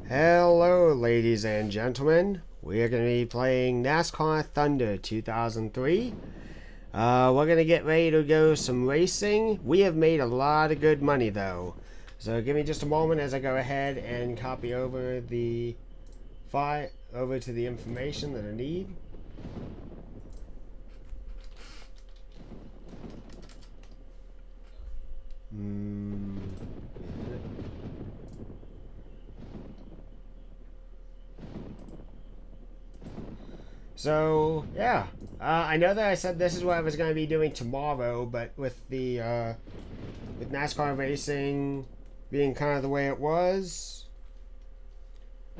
Hello, ladies and gentlemen. We are going to be playing NASCAR Thunder 2003. We're going to get ready to go some racing. We have made a lot of good money, though. So give me just a moment as I go ahead and copy over the file over to the information that I need. So, yeah. I know that I said this is what I was going to be doing tomorrow, but with the, with NASCAR racing being kind of the way it was,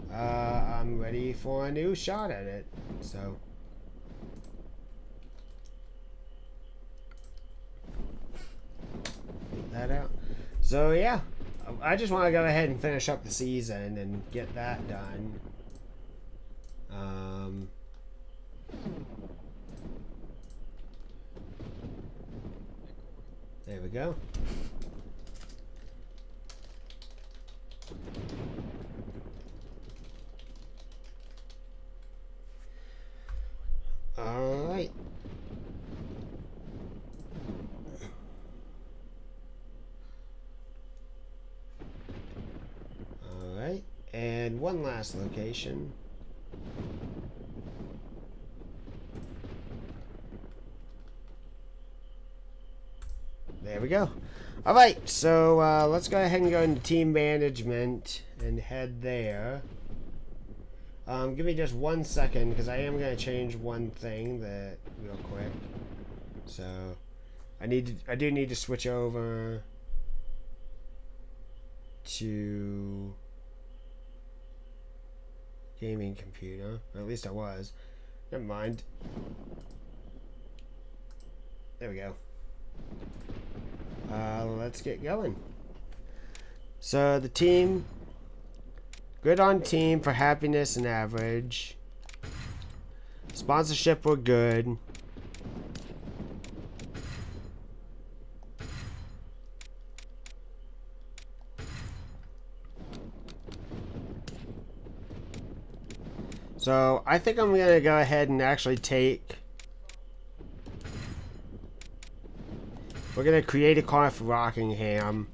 I'm ready for a new shot at it, so. Get that out. So, yeah. I just want to go ahead and finish up the season and get that done. There we go. All right. All right. And one last location. There we go. Alright, so let's go ahead and go into team management and head there. Give me just 1 second because I am going to change one thing that real quick. So I do need to switch over to gaming computer. Or at least I was. Never mind. There we go. Let's get going. So the team, good on team for happiness and average. Sponsorship were good. So I think I'm gonna go ahead and actually take. We're going to create a car for Rockingham.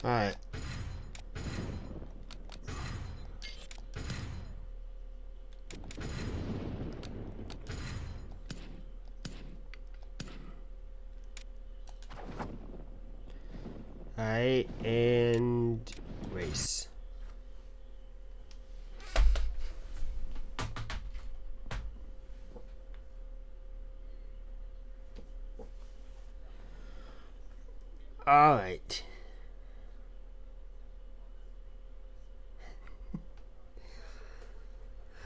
Alright. Alright, and race. All right.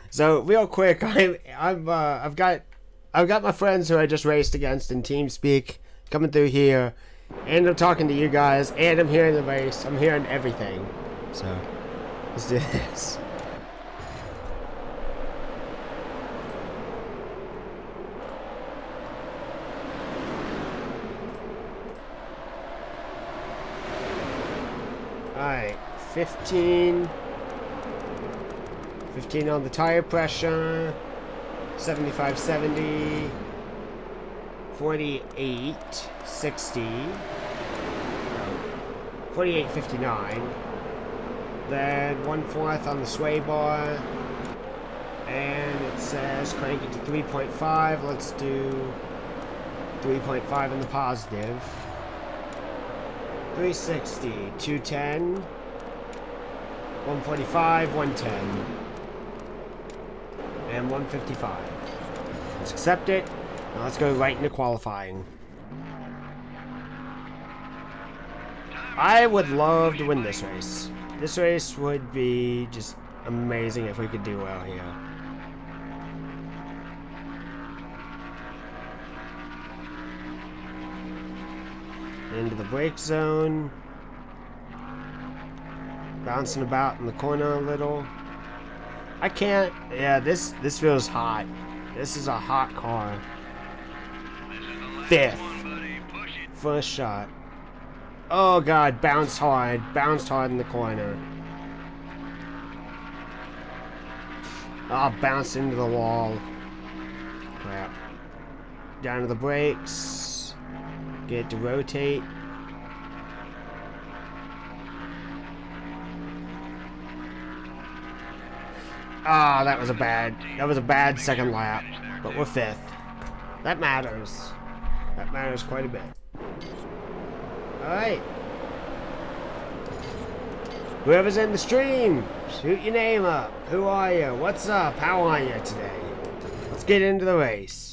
So real quick, I've got my friends who I just raced against in TeamSpeak coming through here, and I'm talking to you guys, and I'm hearing the race. I'm hearing everything. So let's do this. Alright, 15 on the tire pressure, 75-70, 48-60, 48-59, then 1/4 on the sway bar, and it says crank it to 3.5, let's do 3.5 in the positive. 360, 210, 145, 110, and 155. Let's accept it. Now let's go right into qualifying. I would love to win this race. This race would be just amazing if we could do well here. Into the brake zone. Bouncing about in the corner a little. I can't. Yeah, this feels hot. This is a hot car. 5th. First shot. Oh god, bounced hard in the corner. Oh, bounced into the wall. Crap. Down to the brakes. Get it to rotate. Ah, that was a bad second lap. But we're 5th. That matters. That matters quite a bit. Alright. Whoever's in the stream, shoot your name up. Who are you? What's up? How are you today? Let's get into the race.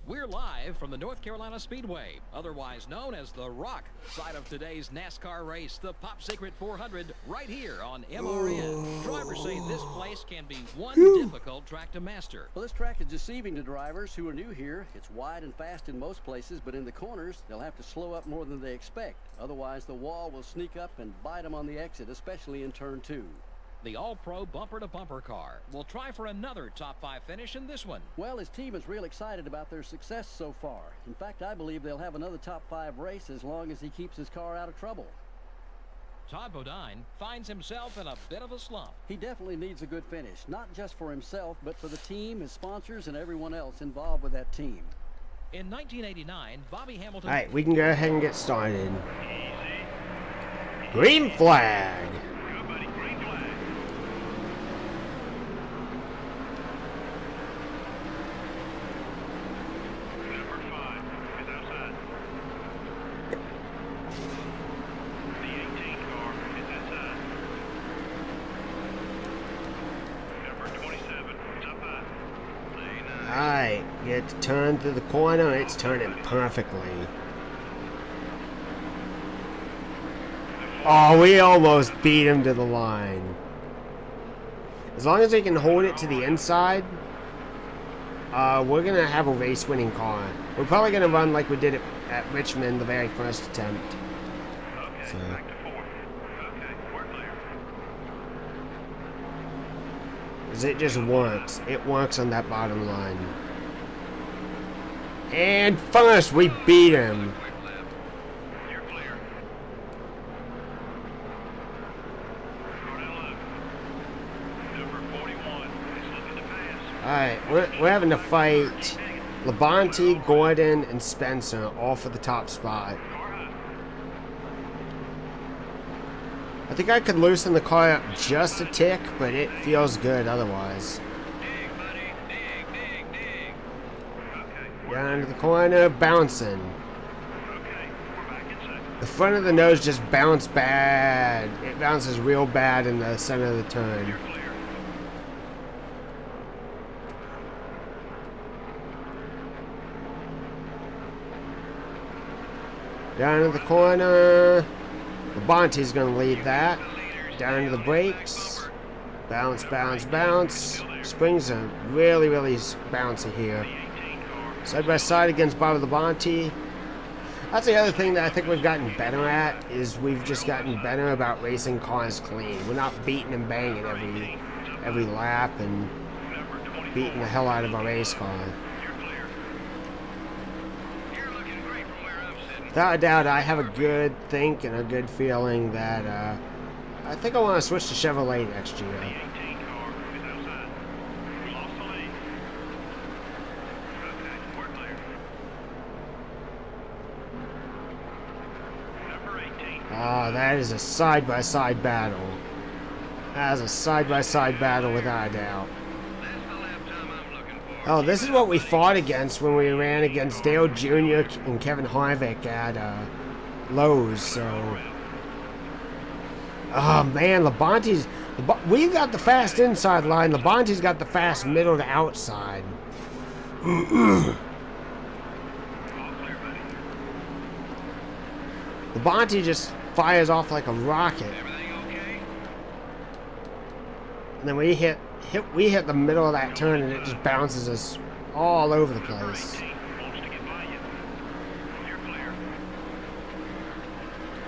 We're live from the North Carolina Speedway, otherwise known as the Rock side of today's NASCAR race, the Pop Secret 400, right here on MRN. Drivers say this place can be one difficult track to master. Well, this track is deceiving to drivers who are new here. It's wide and fast in most places, but in the corners, they'll have to slow up more than they expect. Otherwise, the wall will sneak up and bite them on the exit, especially in turn 2. The all-pro bumper-to-bumper car will try for another top 5 finish in this one. Well, his team is real excited about their success so far. In fact, I believe they'll have another top 5 race as long as he keeps his car out of trouble. Todd Bodine finds himself in a bit of a slump. He definitely needs a good finish, not just for himself, but for the team, his sponsors, and everyone else involved with that team. In 1989, Bobby Hamilton... Alright, we can go ahead and get started. Green flag! Alright, get to turn through the corner, it's turning perfectly. Oh, we almost beat him to the line. As long as we can hold it to the inside, we're going to have a race-winning car. We're probably going to run like we did at Richmond the very first attempt. So. It just works. It works on that bottom line. And first, we beat him. Alright, we're having to fight Labonte, Gordon, and Spencer, all for the top spot. I think I could loosen the car up just a tick, but it feels good otherwise. Down to the corner, bouncing. The front of the nose just bounced bad. It bounces real bad in the center of the turn. Down to the corner. Labonte's going to lead that. Down to the brakes. Bounce, bounce, bounce. Springs are really, really bouncy here. Side by side against Bobby Labonte. That's the other thing that I think we've gotten better at, is we've just gotten better about racing cars clean. We're not beating and banging every lap and beating the hell out of our race car. Without a doubt, I have a good think and a good feeling that I think I want to switch to Chevrolet next year. Oh, that is a side-by-side battle. That is a side-by-side battle without a doubt. Oh, this is what we fought against when we ran against Dale Jr. and Kevin Harvick at Lowe's, so... Oh, man, Labonte's... We've got the fast inside line. Labonte's got the fast middle to outside. Labonte just fires off like a rocket. And then we hit the middle of that turn and it just bounces us all over the place.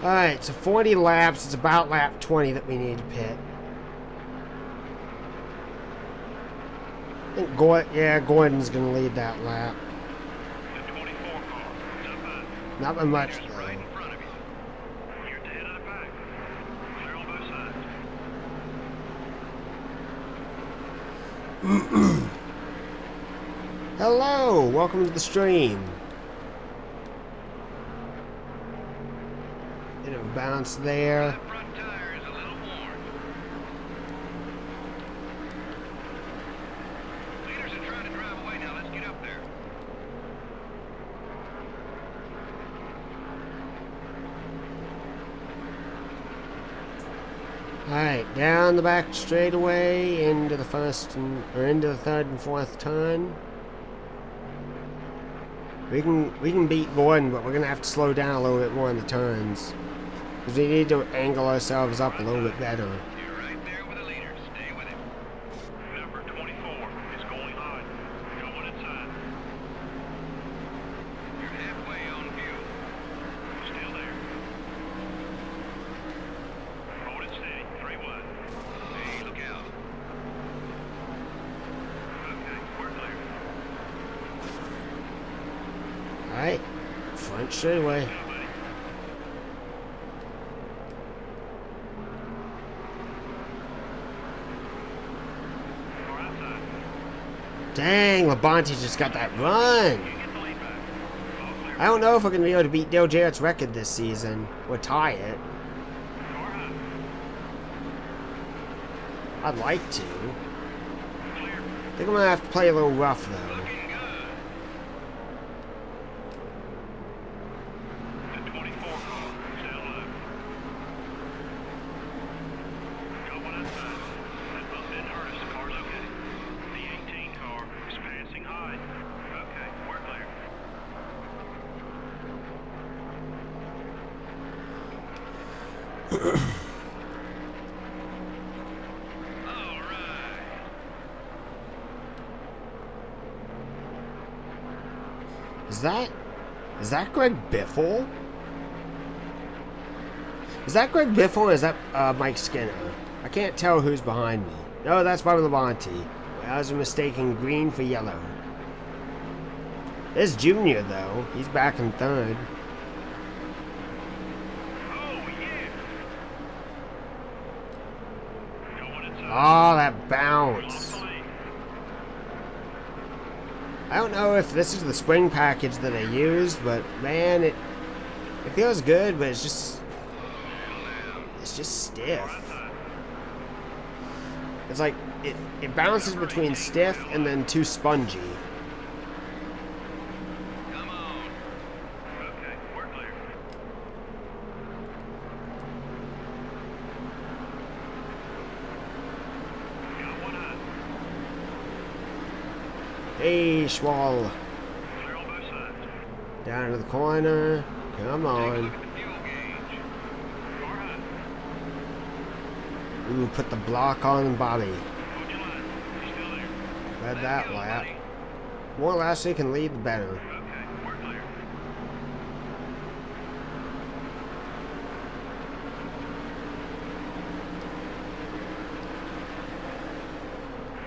Alright, so 40 laps. It's about lap 20 that we need to pit. I think Gordon's going to lead that lap. Not by much, Leaders though. right in front of you. You're at the head of the pack. Clear on both sides. Hello, welcome to the stream. Bit of a bounce there. That front tire is a little worn. Leaders are trying to drive away now. Let's get up there. Alright, down the back straightaway into the first or into the third and fourth turn. We can beat Gordon, but we're gonna have to slow down a little bit more in the turns. Because we need to angle ourselves up a little bit better. You're right there with the leaders. Stay with him. Number 24 is going high. Going inside. You're halfway on view. Still there. Hold it steady. 3 wide. Hey, look out. Okay, we're clear. Alright, front straightaway. Now, buddy. Far outside. Dang, Labonte just got that run. You get the lead back. All clear. I don't know if we're gonna be able to beat Dale Jarrett's record this season or tie it. Car high. I'd like to. Clear. I think I'm gonna have to play a little rough though. Looking good. The 24 car is down low. Got one outside. That bump didn't hurt us. The car's okay. The 18 car is passing high. Okay, we're clear. All right. Is that Greg Biffle? Is that Greg Biffle or is that Mike Skinner? I can't tell who's behind me. No, that's Bobby Labonte. I was mistaking green for yellow. There's Junior though. He's back in third. Oh, yeah. Going inside. Oh, that Lost bounce. the lead. I don't know if this is the spring package that I used, but man, it feels good, but it's just stiff. Outside. It's like it bounces between stiff and then too spongy. Come on. Okay, we're clear. Got one high. Hey, Schwal. Clear on both sides. Down to the corner. Come Take a on. look at the fuel gauge. Car high. Ooh, put the block on Bobby. Hold your line. You're still there. Let Let's that go, lap. buddy. More laps we can lead, the better. Okay, we're clear.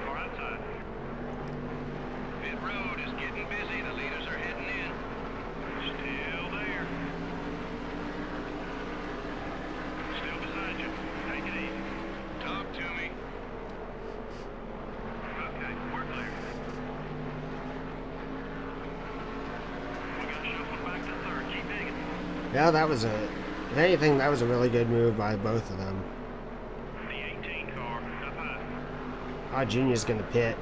Car outside. Pit road is getting busy. The leaders are heading in. Still there. Still beside you. Take it easy. Talk to me. Okay, we're clear. We got shuffled back to third. Keep digging. Yeah, that was if anything, that was a really good move by both of them. The 18 car up high. Oh, Junior's gonna pit.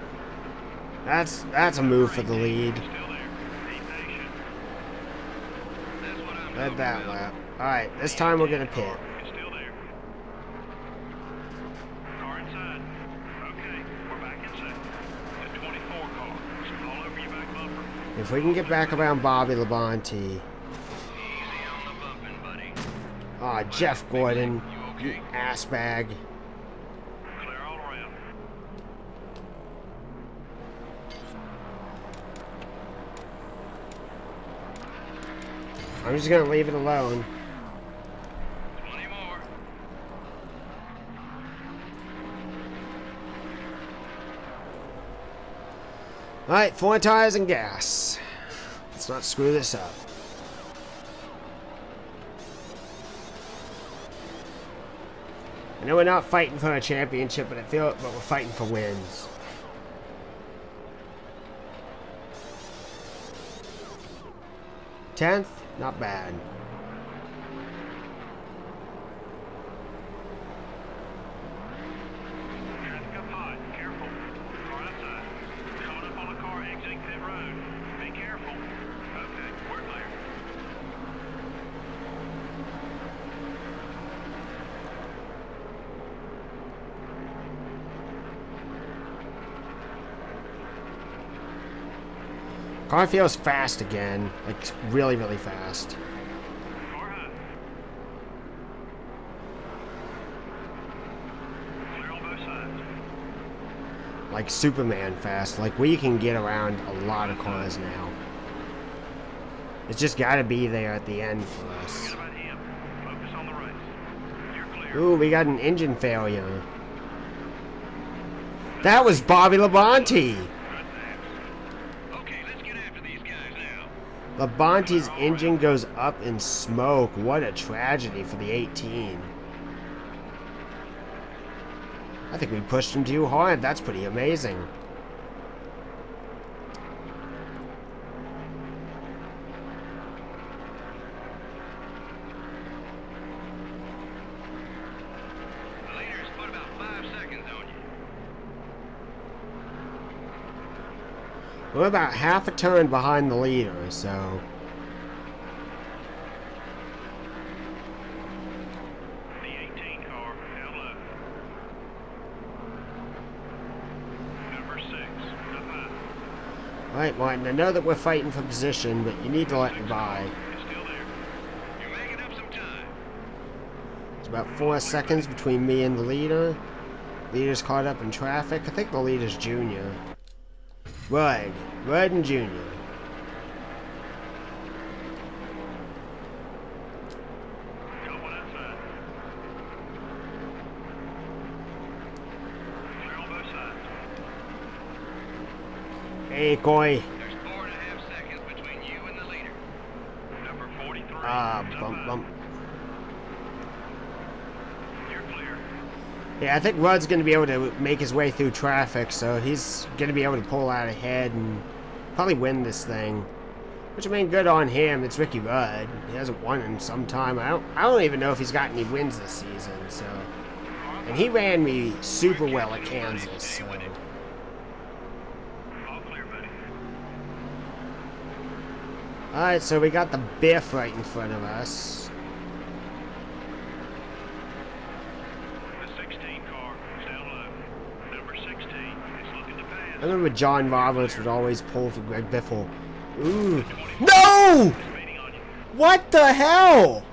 That's a move for the lead. Still there. Be patient. That's what I'm Let talking that about. lap. Alright, this time we're gonna pit. It's still there. Car inside. Okay, we're back in second. The 24 car is all over your back bumper. If we can get back around Bobby Labonte. Easy on the bumping, buddy. Oh, Jeff Gordon. You You okay? ass bag. Clear all around. I'm just gonna leave it alone. 20 more. Alright, 4 tires and gas. Let's not screw this up. I know we're not fighting for a championship, but we're fighting for wins. Tenth, not bad. Traffic up high. Careful. Car outside. Coming up on a car exiting pit road. Be careful. Okay, we're clear. Car feels fast again. Like, really, really fast. Car high. Clear on both sides. Like Superman fast. Like, we can get around a lot of cars now. It's just gotta be there at the end for us. Forget about him. Focus on the race. You're clear. Ooh, we got an engine failure. That was Bobby Labonte. Okay, let's get after these guys now. Labonte's engine goes up in smoke. What a tragedy for the 18. I think we pushed him too hard. That's pretty amazing. The leaders put about 5 seconds on you. We're about half a turn behind the leader, so... The 18 car, down low. Number 6, up high. Alright, Martin, I know that we're fighting for position, but you need to let me by. It's still there. You're making up some time. It's about 4 seconds between me and the leader. Leader's caught up in traffic. I think the leader's Junior. Rudd and Junior. Got one outside. Clear on both sides. Hey, Coy. There's 4.5 seconds between you and the leader. Number 43. Ah, up bump, high. bump. You're clear. Yeah, I think Rudd's going to be able to make his way through traffic, so he's going to be able to pull out ahead and probably win this thing. Which, I mean, good on him. It's Ricky Rudd. He hasn't won in some time. I don't even know if he's got any wins this season, so... And he ran me super well at Kansas, so... All clear, buddy. Alright, so we got the Biff right in front of us. The 16 car is down low. Number 16 is looking to pass. I remember John Roberts would always pull for Greg Biffle. Ooh. No! Is waiting on you. What the hell?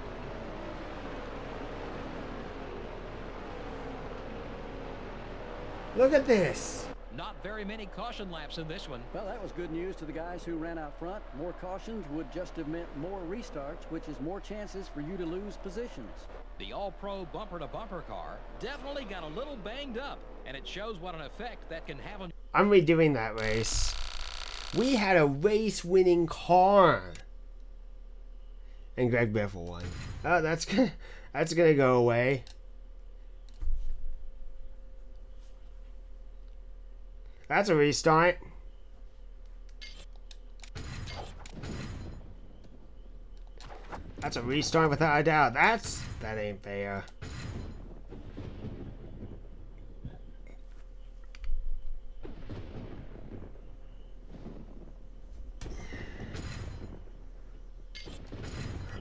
Look at this. Not very many caution laps in this one. Well, that was good news to the guys who ran out front. More cautions would just have meant more restarts, which is more chances for you to lose positions. The all-pro bumper-to-bumper car definitely got a little banged up, and it shows what an effect that can have on... I'm redoing that race. We had a race-winning car. And Greg Biffle won. Oh, that's gonna go away. That's a restart. That's a restart without a doubt. That ain't fair.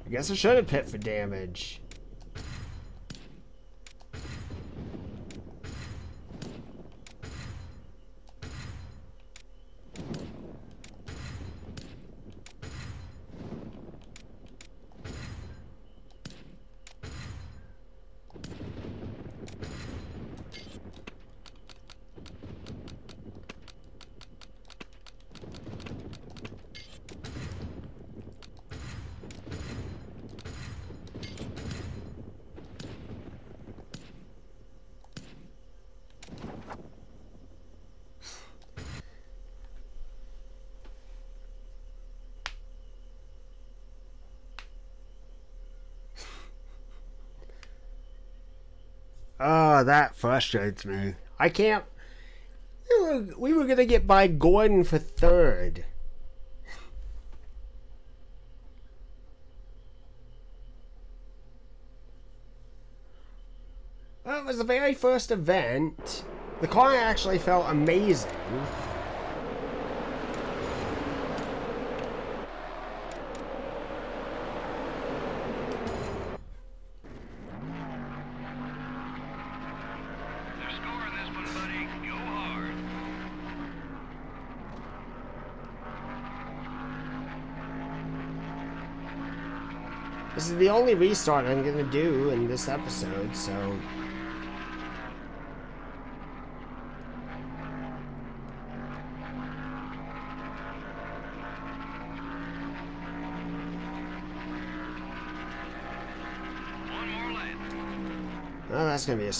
I guess I should have pit for damage. Oh, that frustrates me. I can't. We were gonna get by Gordon for third. Well, it was the very first event. The car actually felt amazing. They're scoring this one, buddy. Go hard. This is the only restart I'm gonna do in this episode, so. Oh, that's gonna be a.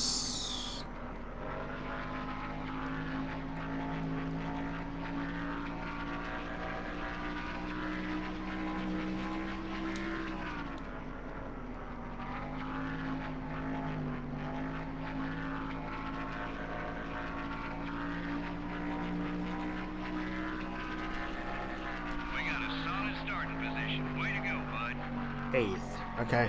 We got a solid starting position. Way to go, bud. 8th. Okay.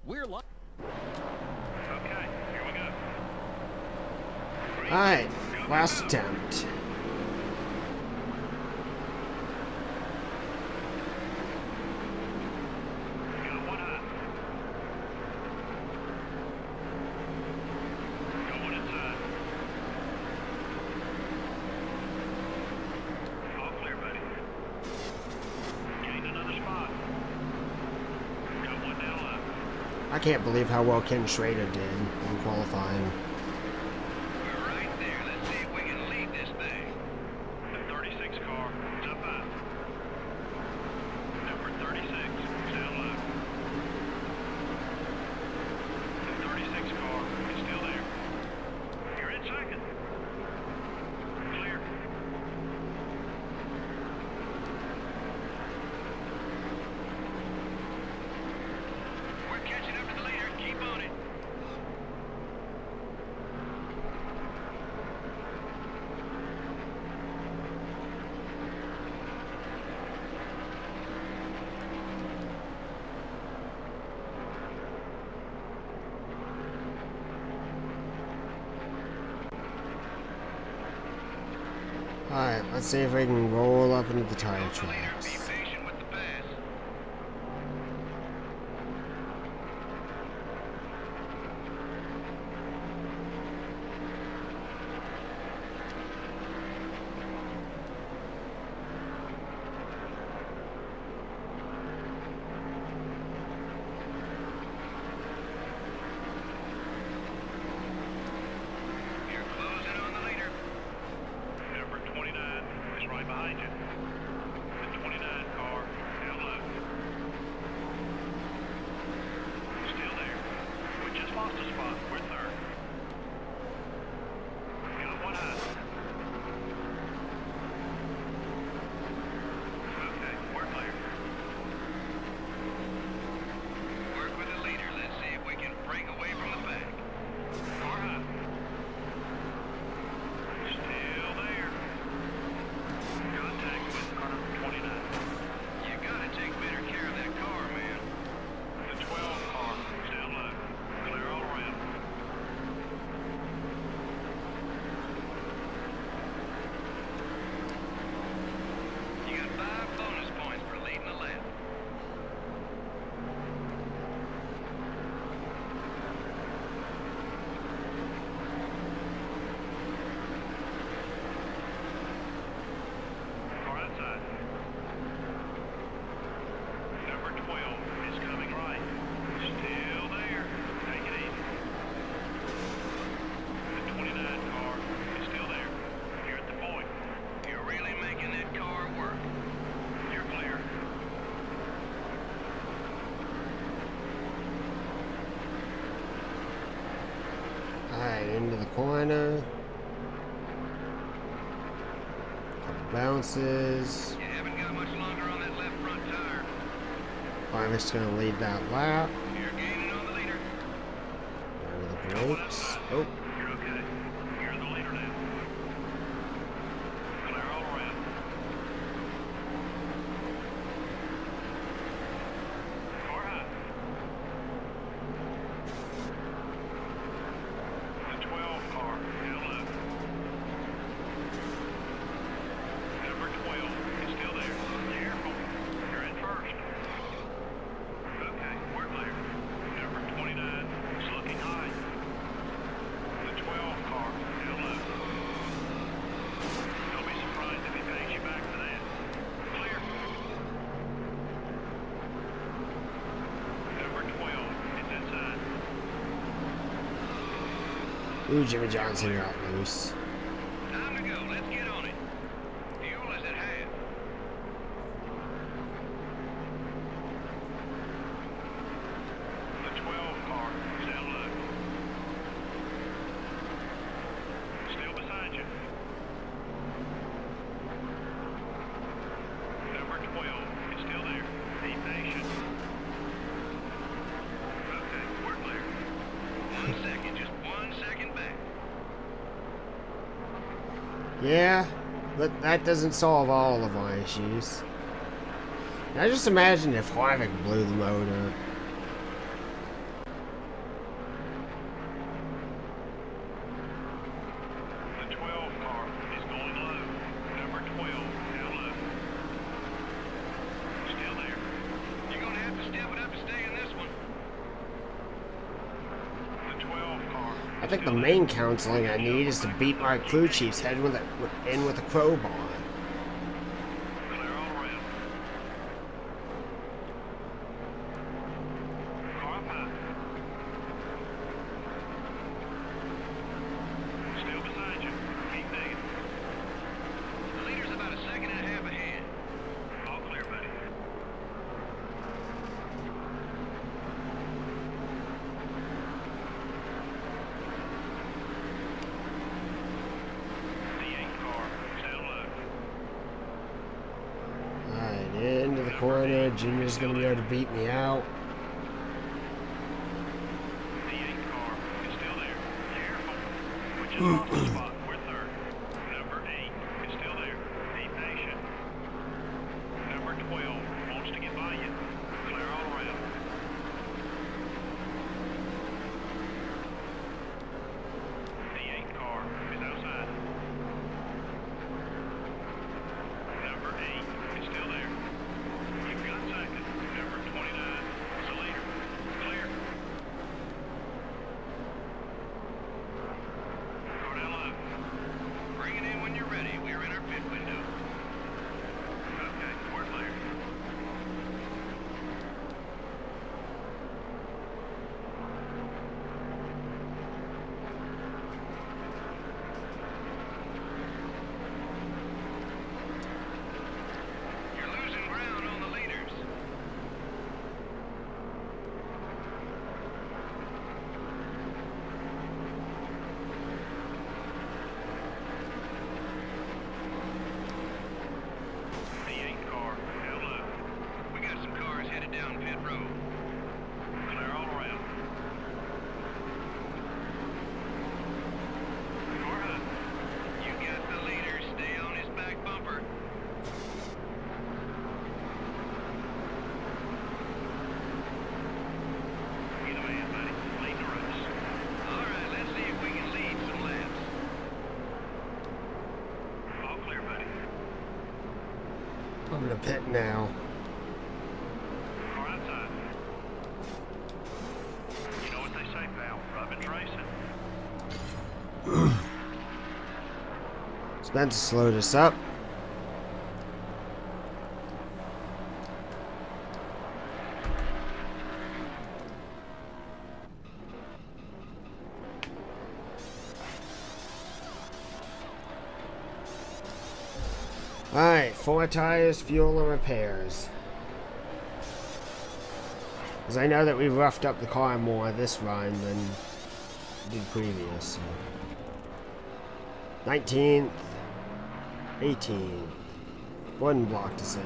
We're live. Okay, here we go. Alright, last attempt. Got one hot. Got one inside. All clear, buddy. Gained another spot. Got one down left. I can't believe how well Ken Schrader did in qualifying. We're right there. Let's see if we can lead this thing. The 36 car is up high. Number 36 down low. The 36 car is still there. You're in second. Clear. We're catching up to the leader. Keep on it. Alright, let's see if we can roll up into the tire Leader, be tracks. patient with the pass. You're closing on the leader. Number 29 is right behind you. The 29 car down low. Still there. We just lost a spot. We're third. Got one high. Okay, we're clear. Work with the leader. Let's see if we can break away from the pack. Car high. Still there. Contact with car number 29. You gotta take better care of that car, man. The 12 car is down low. Clear all around. You got 5 bonus points for leading the lap. Car outside. Number 12 is coming right. Still there. Take it easy. The 29 car is still there. You're at the point. You're really making that car work. You're clear. Alright, into the corner. Couple bounces. You haven't got much longer on that left front tire. Harvick's going to lead that lap. You're gaining on the leader. Over the brakes. Oh. You're okay. You're the leader now. Clear all around. Car high. The 12 car, down low. Number 12 is still there. Careful. You're in first. Okay, we're clear. Number 29 is looking high. The 12 car, down low. Don't be surprised if he pays you back for that. Clear. Number 12 is inside. Ooh, Jimmy Johnson got loose. Time to go. Let's get on it. Fuel is at half. The 12 car is down low. Still beside you. Number 12 is still there. Be patient. Okay, we're clear. 1 second, just 1 second back. Yeah, but that doesn't solve all of our issues. Now just imagine if Harvick blew the motor. The 12 car is going low. Number 12, down low. Still there. You're going to have to step it up to stay in this one. The 12 car. I think the main counseling I need is to beat my crew chief's head with a crowbar. Clear all around. Car up high. Still beside you. Keep digging. The leader's about a second and a half ahead. All clear, buddy. The 8 car is down low. Alright, into the corner. Junior's gonna be able to beat me out. The 8 car is still there. Careful. We just lost the spot. We're third. Number 8 is still there. Be patient. Number 12 wants to get by you. Clear all around. The 8 car is outside. Number 8 is still there. You've got second. Number 29 is the leader. Clear. Go down low. Bring it in when you're ready. We are in our pit window. Okay, we're clear. You're losing ground on the leaders. The 8 car, down low. We got some cars headed down pit road. Clear all around. Car high. You got the leader. Stay on his back bumper. You're the man, buddy. Lead the race. All right, let's see if we can lead some laps. All clear, buddy. I'm gonna pit now. Car outside. You know what they say, pal. Robin's racing. Spence slowed us up. Alright, 4 tires, fuel, and repairs. Because I know that we roughed up the car more this run than we did previous. So. 19th, 18th, one block to save.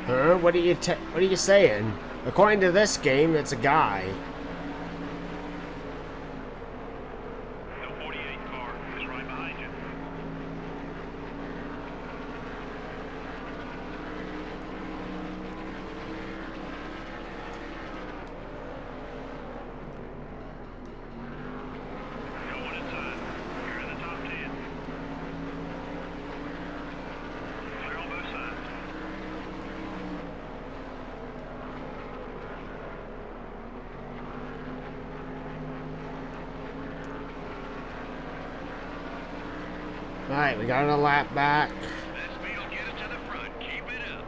Huh? What are you saying? According to this game, it's a guy. The 48 car is right behind you. No one inside. You're in the top 10. Clear on both sides. Alright, we got a lap back. That speed will get us to the front. Keep it up.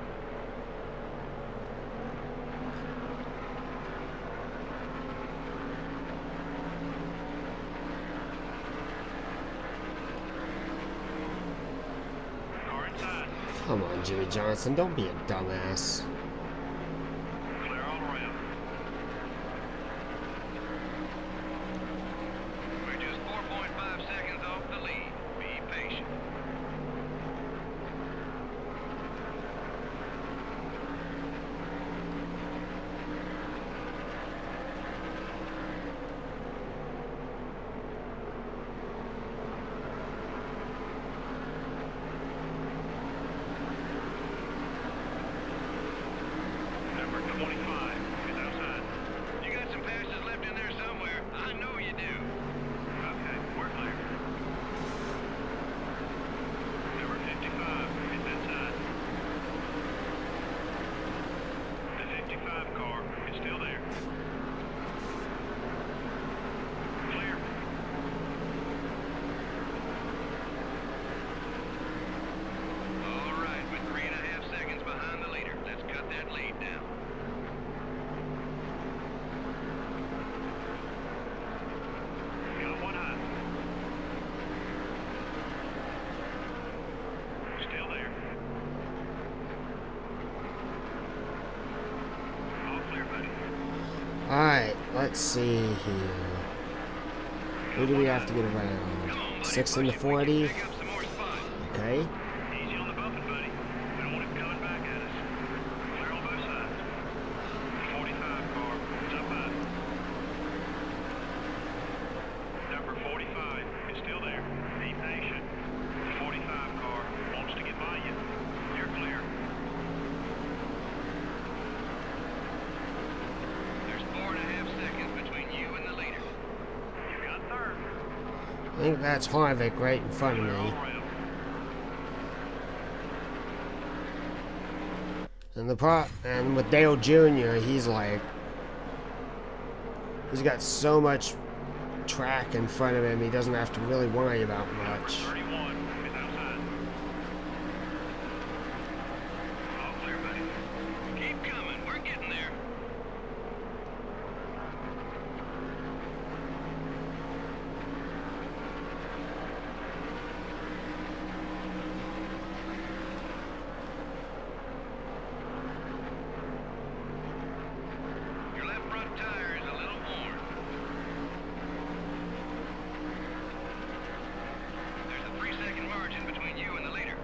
Car inside. Come on, Jimmy Johnson, don't be a dumbass. Clear all around. We're just 4.5 seconds off the lead. Be patient. Number 25 is outside. You got some passes left in there somewhere. I know you do. Okay, we're clear. Number 55 is inside. The 55 car is still there. Clear. All right, with 3.5 seconds behind the leader. Let's cut that lead down. Got one high. Still there. All clear, buddy. Alright, let's see here. Who do we have to get around? Come on, buddy. 6 in the Push it. We can 40. pick up some more spots. Okay. Easy on the bumping, buddy. We don't want him coming back at us. Clear on both sides. The 45 car is up high. Number 45 is still there. Be patient. The 45 car wants to get by you. You're clear. There's 4.5 seconds between you and the leader. You got third. I think that's Harvick right in front of Clear all me. around. And with Dale Jr., he's got so much track in front of him, he doesn't have to really worry about much. 31 is outside. All clear, buddy. Keep coming. We're getting there. Your left front tire is a little worn. There's a 3-second margin between you and the leader.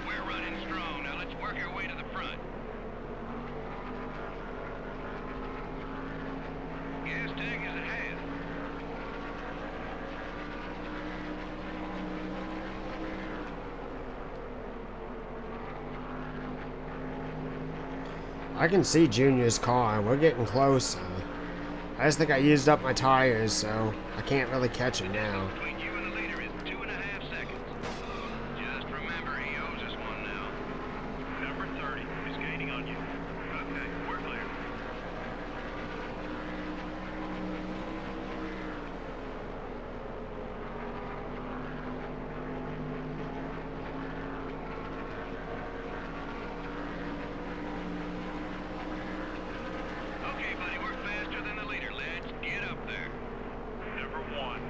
We're running strong. Now let's work our way to the front. Gas tank is ahead. I can see Junior's car. We're getting closer. I just think I used up my tires, so I can't really catch him now. Between you and the leader is 2.5 seconds. Just remember, he owes us one now. Number 30 is gaining on you. Okay, we're clear. Okay, buddy, we're faster than the leader. Let's get up there. Number 1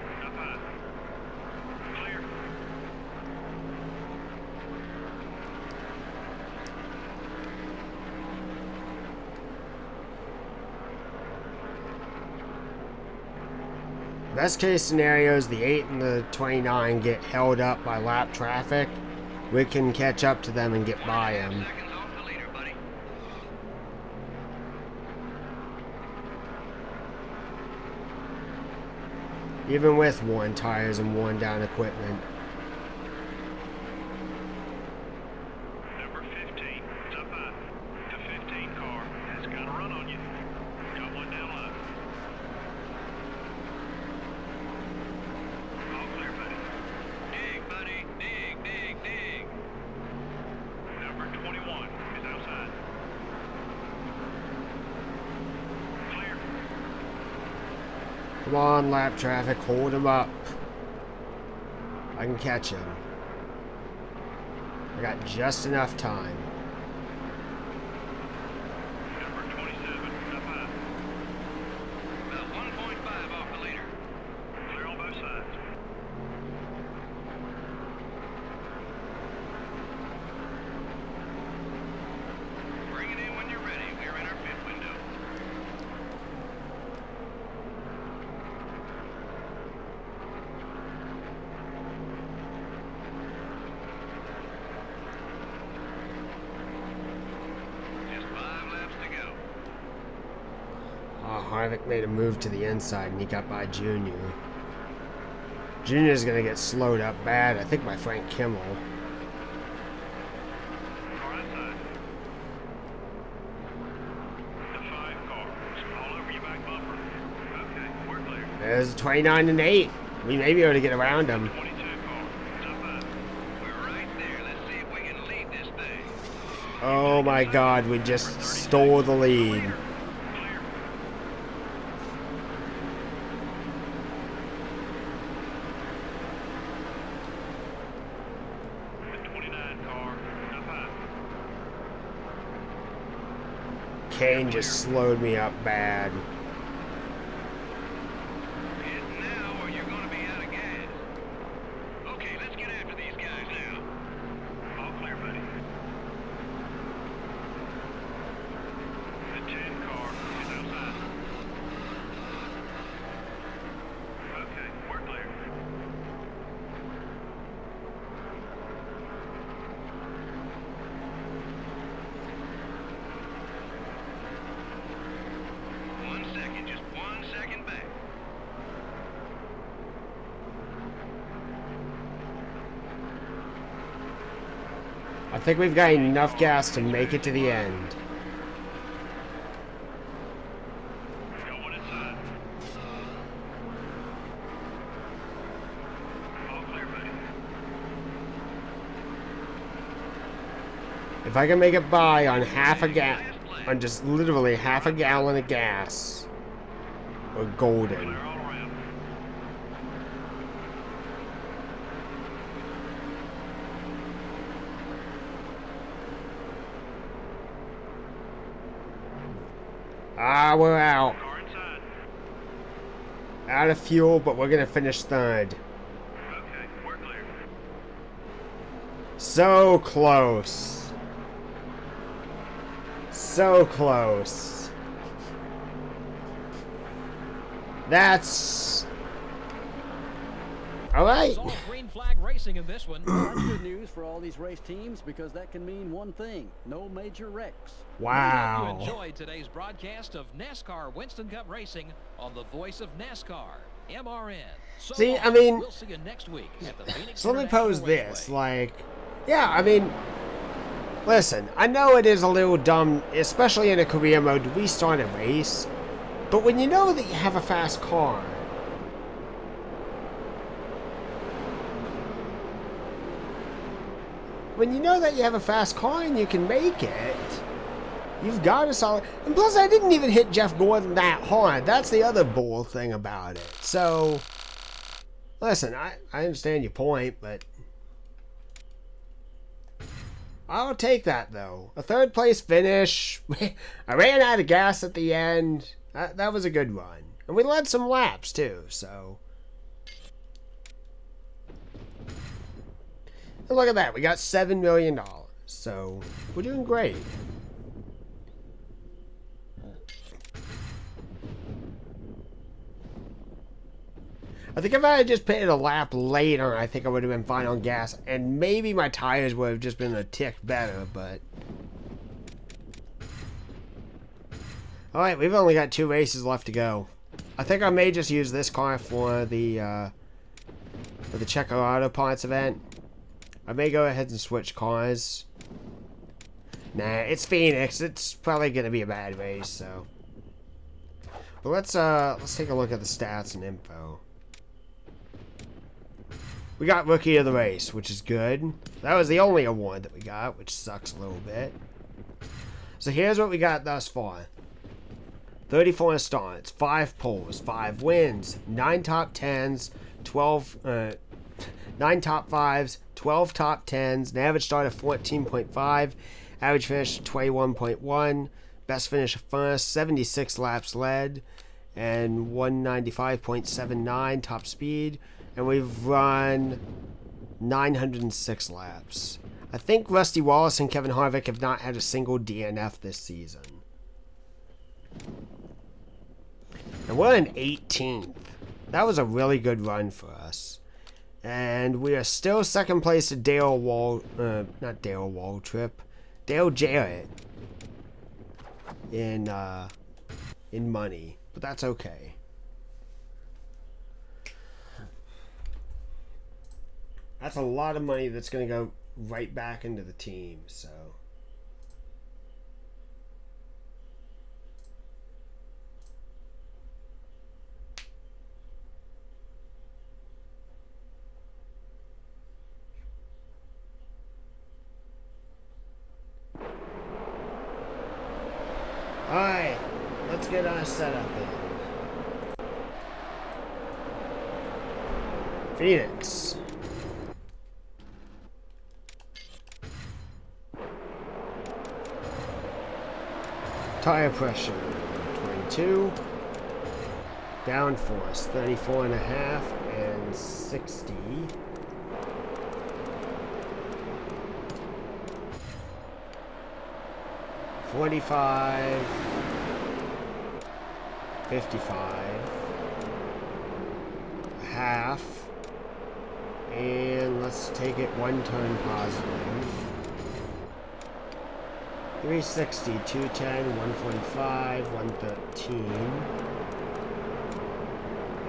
Best case scenario is the 8 and the 29 get held up by lap traffic. We can catch up to them and get by them. Seconds off the leader, buddy. Even with worn tires and worn down equipment. Number 15, it's up high. The 15 car has got a run on you. Got one down low. All clear, buddy. Dig, buddy. Dig, dig, dig. Number 21 is outside. Clear. Come on, lap traffic, hold him up. I can catch him. I got just enough time. Number 27, up high. About 1.5 off the leader. Clear on both sides. Bring it in when you're ready. We're in our pit window. Just 5 laps to go. Oh, Harvick made a move to the inside and he got by Junior. Junior's gonna get slowed up bad, I think by Frank Kimmel. Car outside. The 5 car. All over your back bumper. Okay, we're clear. There's 29 and 8. We may be able to get around him. 22 car. It's up high. We're right there. Let's see if we can lead this thing. Oh my god, we just stole the lead. Clear. The 29 car. Up high. Kane just slowed me up bad. Hit now or you're going to be out of gas. Okay, let's get after these guys now. All clear, buddy. The 10 car is outside. Okay, we're clear. One second, just 1 second back. I think we've got enough gas to make it to the end. Got one inside. All clear, buddy. If I can make it by on on just literally half a gallon of gas, we're golden. Clear all around. Ah, we're out. Car inside. Out of fuel, but we're gonna finish third. Okay, we're clear. So close. So close. That's... Alright. It's all green flag racing in this one. That's good news for all these race teams because that can mean one thing: no major wrecks. We Wow. hope you enjoyed today's broadcast of NASCAR Winston Cup Racing on the voice of NASCAR, MRN. So See, I long. mean- we'll see you next week at the Phoenix So let me International pose this, Raceway. like, yeah, I mean, listen, I know it is a little dumb, especially in a career mode, to restart a race, but when you know that you have a fast car, and you can make it, you've got a solid, and plus I didn't even hit Jeff Gordon that hard, that's the other bull thing about it, so, listen, I understand your point, but I'll take that, though. A third place finish. I ran out of gas at the end. That was a good run. And we led some laps, too, so. And look at that. We got $7 million. So, we're doing great. I think if I had just pitted a lap later, I think I would have been fine on gas. And maybe my tires would have just been a tick better, but... Alright, we've only got 2 races left to go. I think I may just use this car for the Checo Auto Parts event. I may go ahead and switch cars. Nah, it's Phoenix. It's probably going to be a bad race, so... But let's take a look at the stats and info. We got Rookie of the Race, which is good. That was the only award that we got, which sucks a little bit. So here's what we got thus far. 34 starts, 5 poles, 5 wins, 9 top 10s, 9 top 5s, 12 top 10s, an average start of 14.5, average finish 21.1, best finish first, 76 laps led, and 195.79 top speed, and we've run 906 laps. I think Rusty Wallace and Kevin Harvick have not had a single DNF this season. And we're in 18th. That was a really good run for us. And we are still second place to Dale Jarrett in money, but that's okay. That's a lot of money that's going to go right back into the team, so... Alright, let's get our setup in. Phoenix. Tire pressure, 22. Downforce, 34.5 and 60. $45, $55, half, and let's take it 1 turn positive. 360, 210, 145, 113,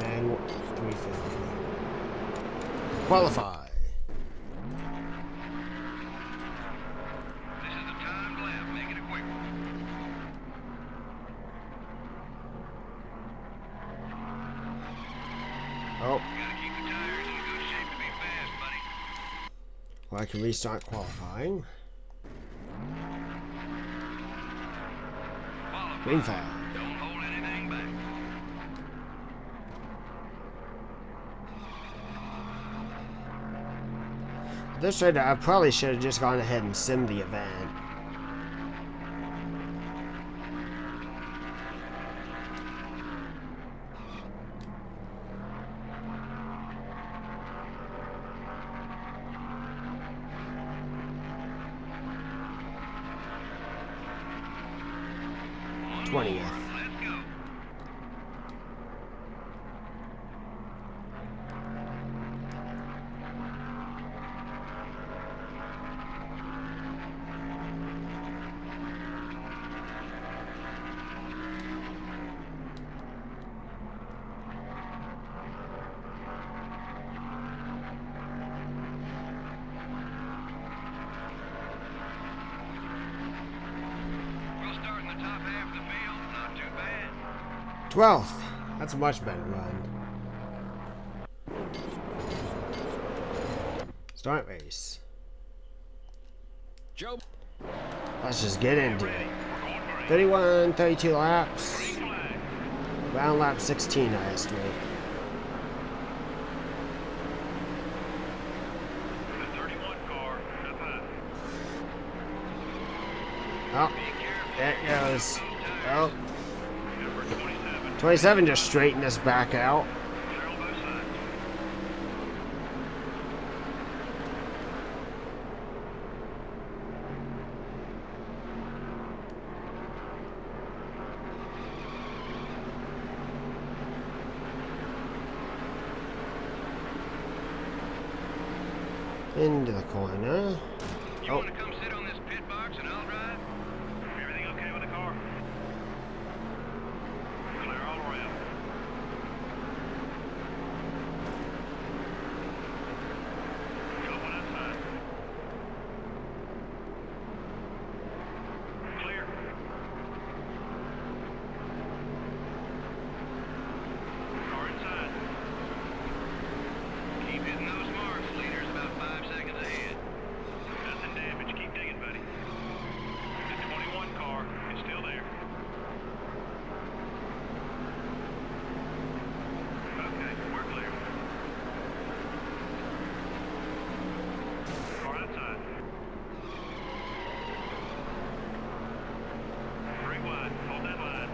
and 350. Qualify. Oh. Well, I can restart qualifying. Green flag. Don't hold anything back. This right, I probably should have just gone ahead and simmed the event. Let's go. We'll start in the top half of the field. Not too bad. 12th. That's a much better run. Start race. Joe. Let's just get into it. 31, 32 laps. Round lap 16, I estimate. The 31 car, up high. Oh, there it goes. Oh, Number 27. 27 just straightened us back out. Clear on both sides. Into the corner. You Oh, want to come sit on this pit box and I'll drive? Everything okay with the car? Clear all around. Go one outside. Clear. Car inside. Keep hitting those marks. Leader's about 5 seconds ahead. Nothing damaged. Keep digging, buddy. The 21 car is still there. Okay, we're clear. Car outside. 3 wide. Hold that line.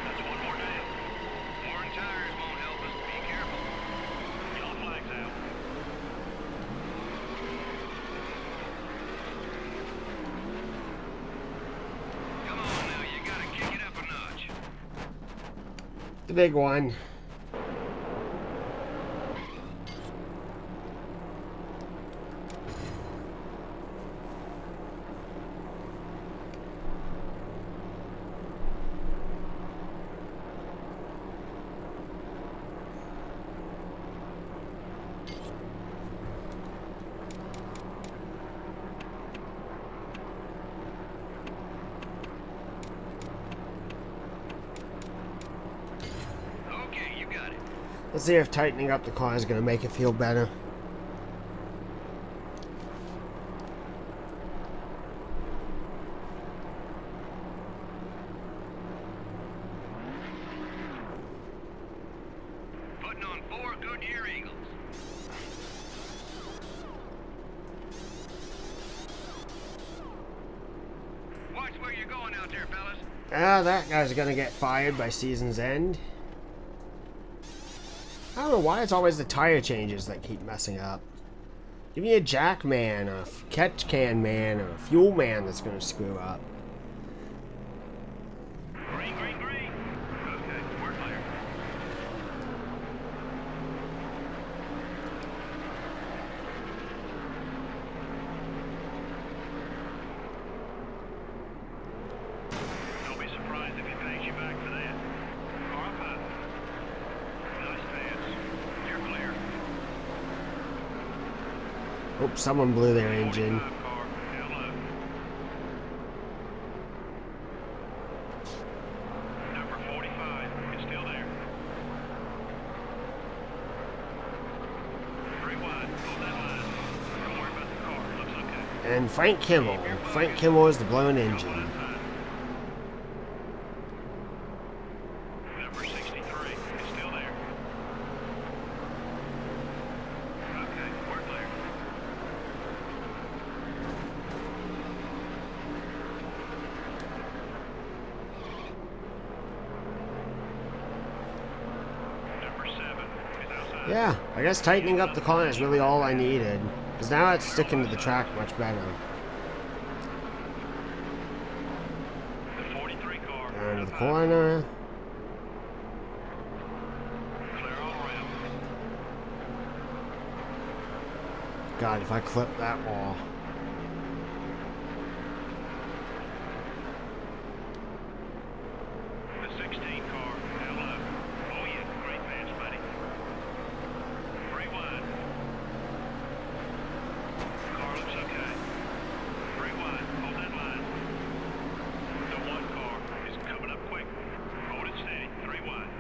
That's one more down. Worn tires won't help us. Be careful. Yellow flag's out. Come on now, you gotta kick it up a notch. the big one. Okay, you got it. Let's see if tightening up the car is going to make it feel better. Putting on 4 Goodyear Eagles. Watch where you're going out there, fellas. Ah, that guy's going to get fired by season's end. I don't know why it's always the tire changes that keep messing up. Give me a jack man, a catch can man, or a fuel man that's going to screw up. Green, green, green. Okay, we're clear. Don't be surprised if he pays you back for that. Car up high. Nice pass. You're clear. Oops, someone blew their engine. 45 car, down low. Number 45 is still there. 3 wide. Hold that line. Don't worry about the car. Looks okay. And Frank Kimmel. Frank Kimmel is the blown Go engine. one outside. Number 63 is still there. Okay, we're clear. Number 7 is outside. Yeah, I guess tightening up the car is really all I needed. Because now it's sticking to the track much better. The 43 car. Down to up the high. corner. Clear all around. God, if I clip that wall. The 16 car, down low. Oh yeah, great pass, buddy. 3 wide. Car looks okay. 3 wide, hold that line. The 1 car is coming up quick. Hold it steady, 3 wide.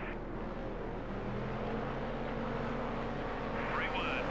3 wide.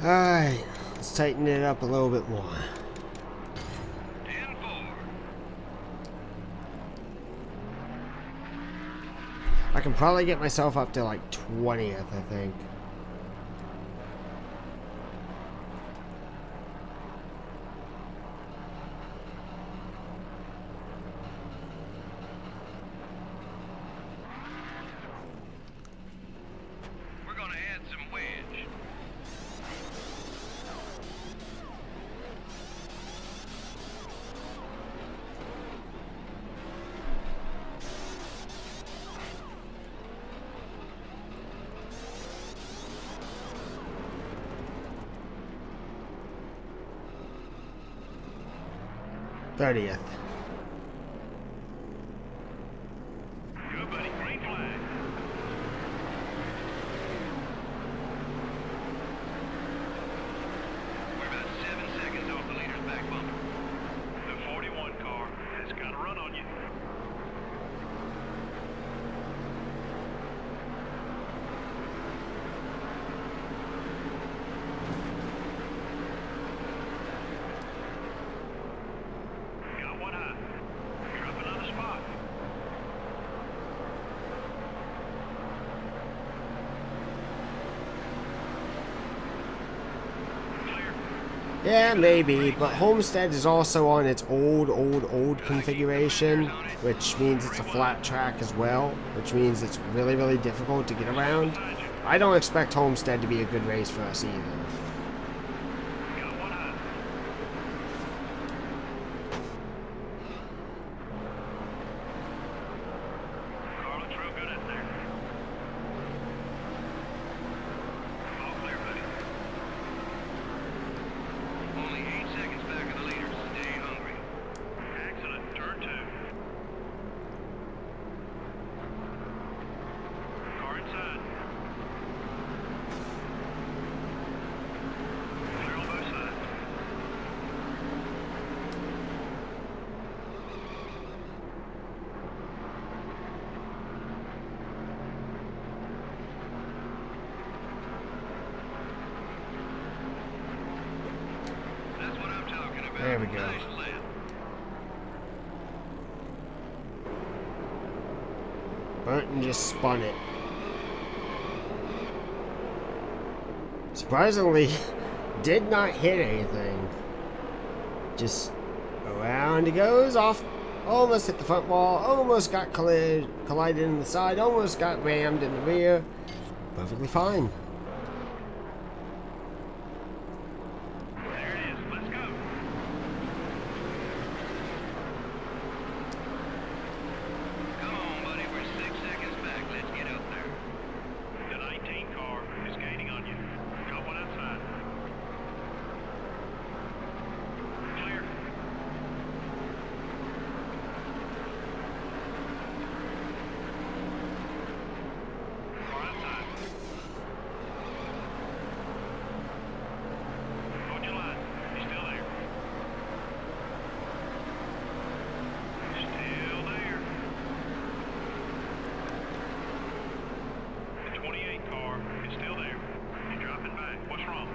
Alright, let's tighten it up a little bit more. 10-4. I can probably get myself up to like 20th, I think. We're going to add some wedge. '30th. Good, buddy. Green flag. We're about 7 seconds off the leader's back bumper. The 41 car has got a run on you. Got one high. Drop another spot. Clear. Yeah, maybe, but Homestead is also on its old configuration, which means it's a flat track as well, which means it's really difficult to get around. I don't expect Homestead to be a good race for us either. Got one high. Car looks real good out there. All clear, buddy. Only 8 seconds back of the leader. Stay hungry. Excellent. Turn 2. Car inside. Clear on both sides. That's what I'm talking about. There we go. Nice lap. Burton just spun it. Surprisingly, did not hit anything. Just around he goes, off, almost hit the front wall, almost got collided in the side, almost got rammed in the rear. Perfectly fine. There it is. Let's go. Come on, buddy. We're 6 seconds back. Let's get up there. The 19 car is gaining on you. Got one outside. Clear. Car outside. Hold your line. He's still there. Still there. The 28 car is still there. You're dropping back. What's wrong?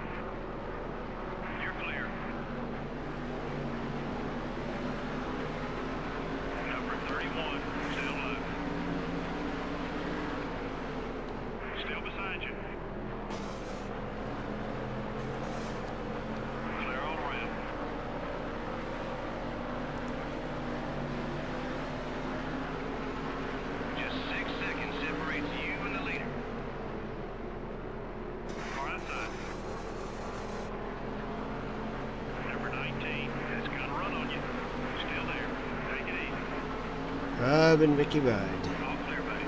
You're clear. Number 31, still low. Still beside you. Clear all around. Just 6 seconds separates you and the leader. Car outside. Number 19 has got a run on you. Still there. Take it easy. And Ricky Rudd. All clear, buddy.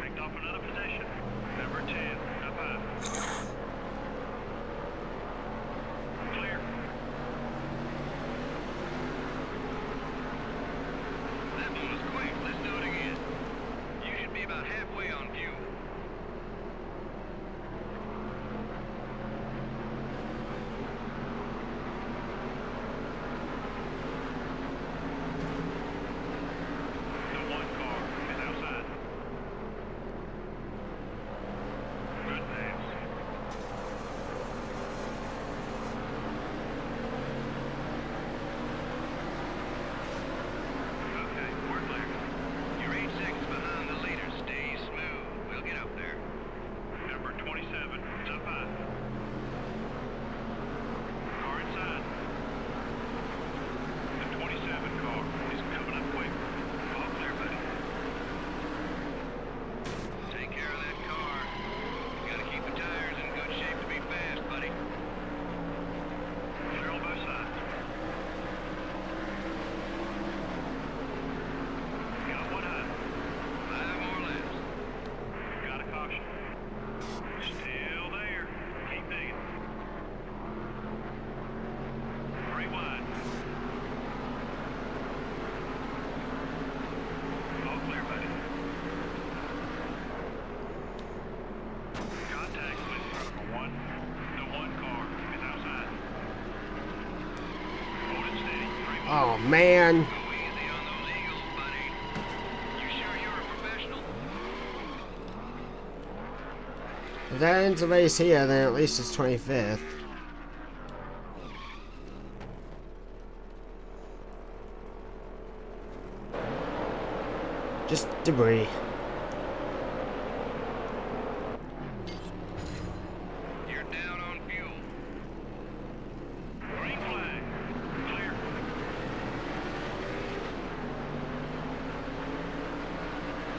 Picked off another position. Number 10, up high. Clear. That one was quick. Let's do it again. You should be about halfway on fuel. man. Go easy on those eagles, buddy. You sure you're a professional? If that ends the race here, then at least it's 25th. Just debris. You're down on fuel. Green flag. Clear.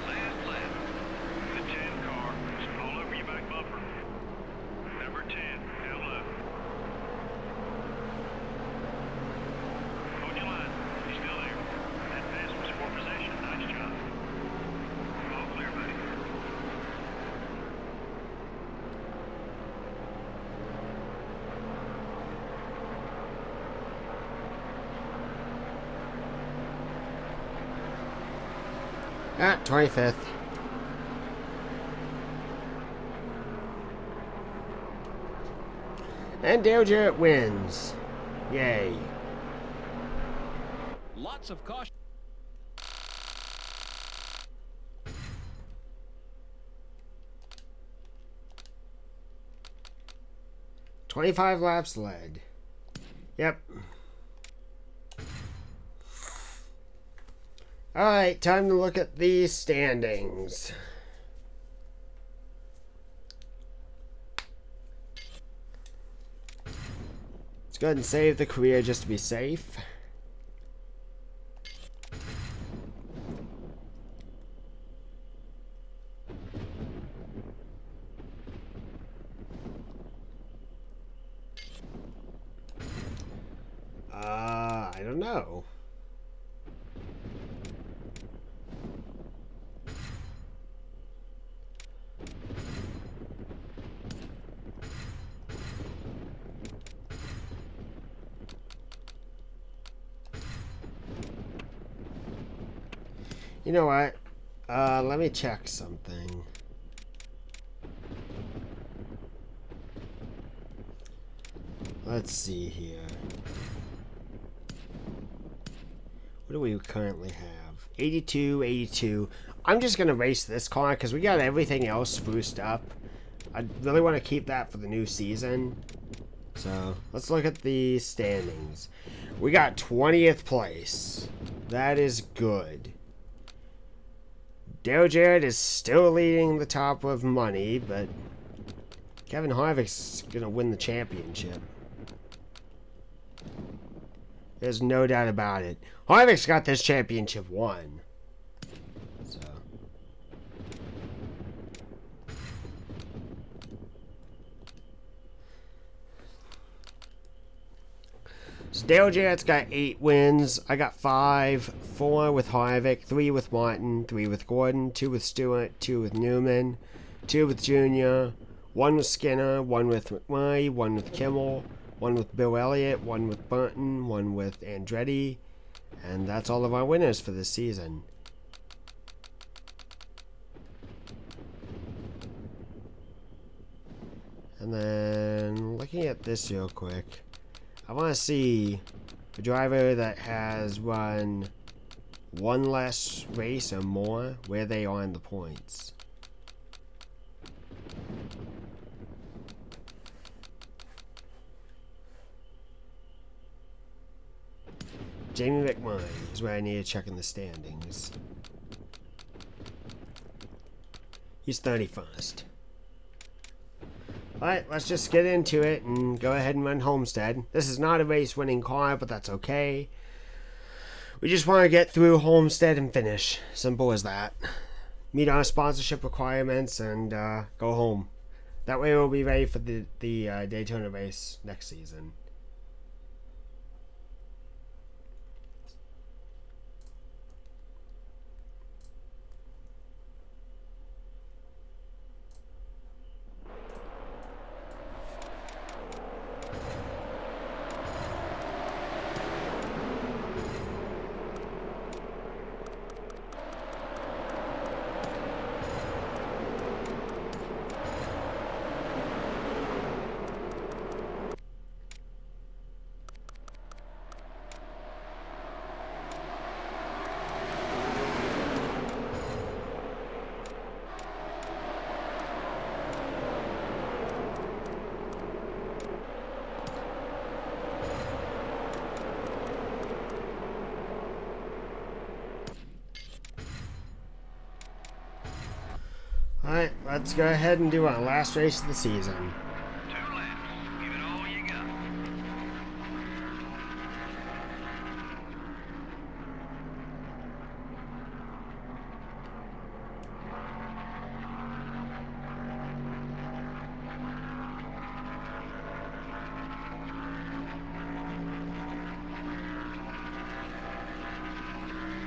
Last lap. The 10 car is all over your back bumper. Number 10, down left. Hold your line. He's still there. That pass was for possession. Nice job. All clear, buddy. At 25th. And Dale Jarrett wins. Yay. Lots of caution. 25 laps led. Yep. Alright, time to look at the standings. Let's go ahead and save the career just to be safe. I don't know. You know what? Let me check something. Let's see here. What do we currently have? 82, 82. I'm just going to race this car because we got everything else spruced up. I really want to keep that for the new season. So, let's look at the standings. We got 20th place. That is good. Dale Jarrett is still leading the top of money, but Kevin Harvick's going to win the championship. There's no doubt about it. Harvick's got this championship won. So Dale Jarrett's got 8 wins. I got 5. 4 with Harvick, 3 with Martin, 3 with Gordon, 2 with Stewart, 2 with Newman, 2 with Junior, 1 with Skinner, 1 with McMurray, 1 with Kimmel, 1 with Bill Elliott, 1 with Burton, 1 with Andretti, and that's all of our winners for this season. And then looking at this real quick, I want to see a driver that has run 1 less race or more, where they are in the points. Jamie McMurray is where I need to check in the standings. He's 31st. Alright, let's just get into it and go ahead and run Homestead. This is not a race-winning car, but that's okay. We just want to get through Homestead and finish. Simple as that. Meet our sponsorship requirements and go home. That way we'll be ready for the Daytona race next season. let's go ahead and do our last race of the season. 2 laps. Give it all you got.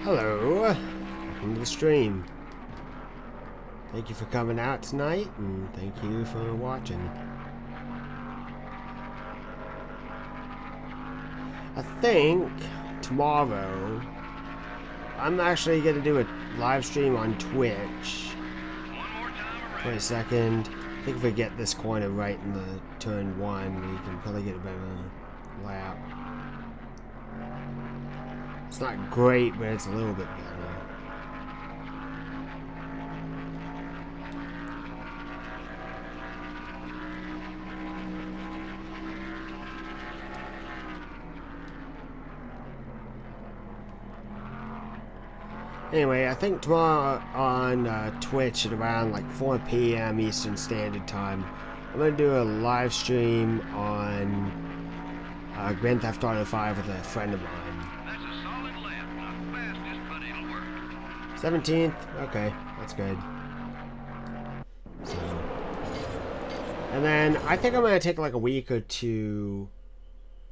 Hello, welcome to the stream. Thank you for coming out tonight, and thank you for watching. I think tomorrow I'm actually going to do a live stream on Twitch. 1 more time around. 22nd. I think if we get this corner right in the turn 1, we can probably get a better lap. It's not great, but it's a little bit better. Anyway, I think tomorrow on Twitch at around like 4 p.m. Eastern Standard Time, I'm going to do a live stream on Grand Theft Auto 5 with a friend of mine. That's a solid lap. Not fastest, but it'll work. 17th? Okay, that's good. So, and then I think I'm going to take like a week or two.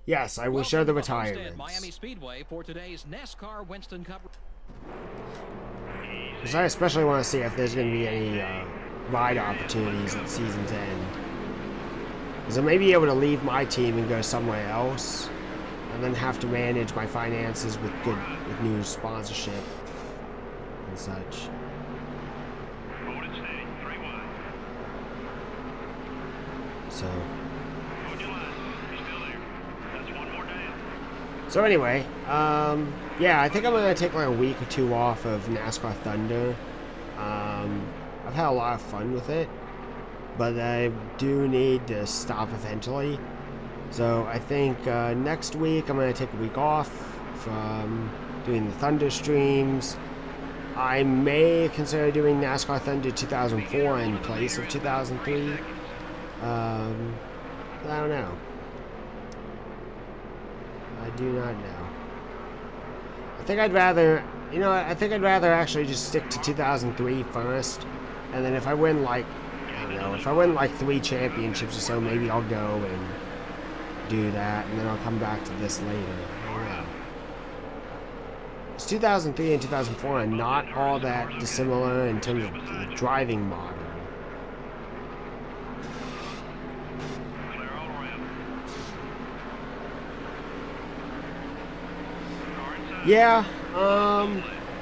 Yes, I will show the retirements. Miami Speedway for today's NASCAR Winston Cup. Because I especially want to see if there's going to be any ride opportunities at season's end. Because I may be able to leave my team and go somewhere else, and then have to manage my finances with new sponsorship and such. Hold it steady. 3 wide. So. Hold your line. You're still there. That's 1 more down. So anyway, yeah, I think I'm going to take like a week or 2 off of NASCAR Thunder. I've had a lot of fun with it, but I do need to stop eventually. So I think next week I'm going to take a week off from doing the Thunder streams. I may consider doing NASCAR Thunder 2004 in place of 2003. But I don't know. I do not know. I think I'd rather, you know, I think I'd rather actually just stick to 2003 first, and then if I win like, I don't know, if I win like 3 championships or so, maybe I'll go and do that, and then I'll come back to this later. I don't know. It's 2003 and 2004 are not all that dissimilar in terms of the driving model. Clear all around. Car inside. Yeah,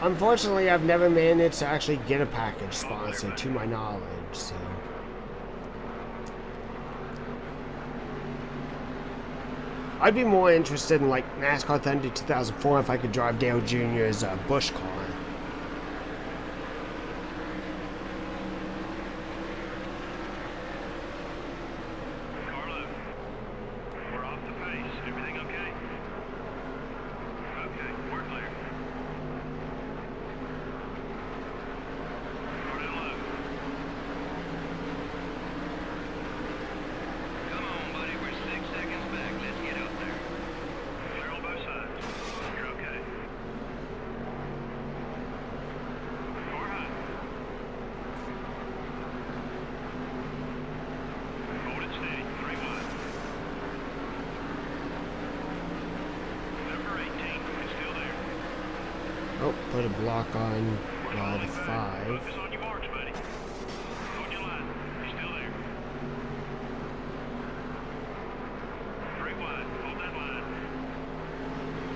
unfortunately I've never managed to actually get a package sponsor to my knowledge, so. I'd be more interested in like NASCAR Thunder 2004 if I could drive Dale Jr.'s Busch car. Carlo, we're off the pace. Everything okay? Okay, we're clear. Start it low. Come on, buddy. We're 6 seconds back. Let's get up there. Clear on both sides. You're okay. Car high. Hold it steady. 3 wide. Number 18 is still there. Oh, put a block on the Back. 5. Focus on your marks, buddy. Hold your line. You're still there. 3 wide. Hold that line.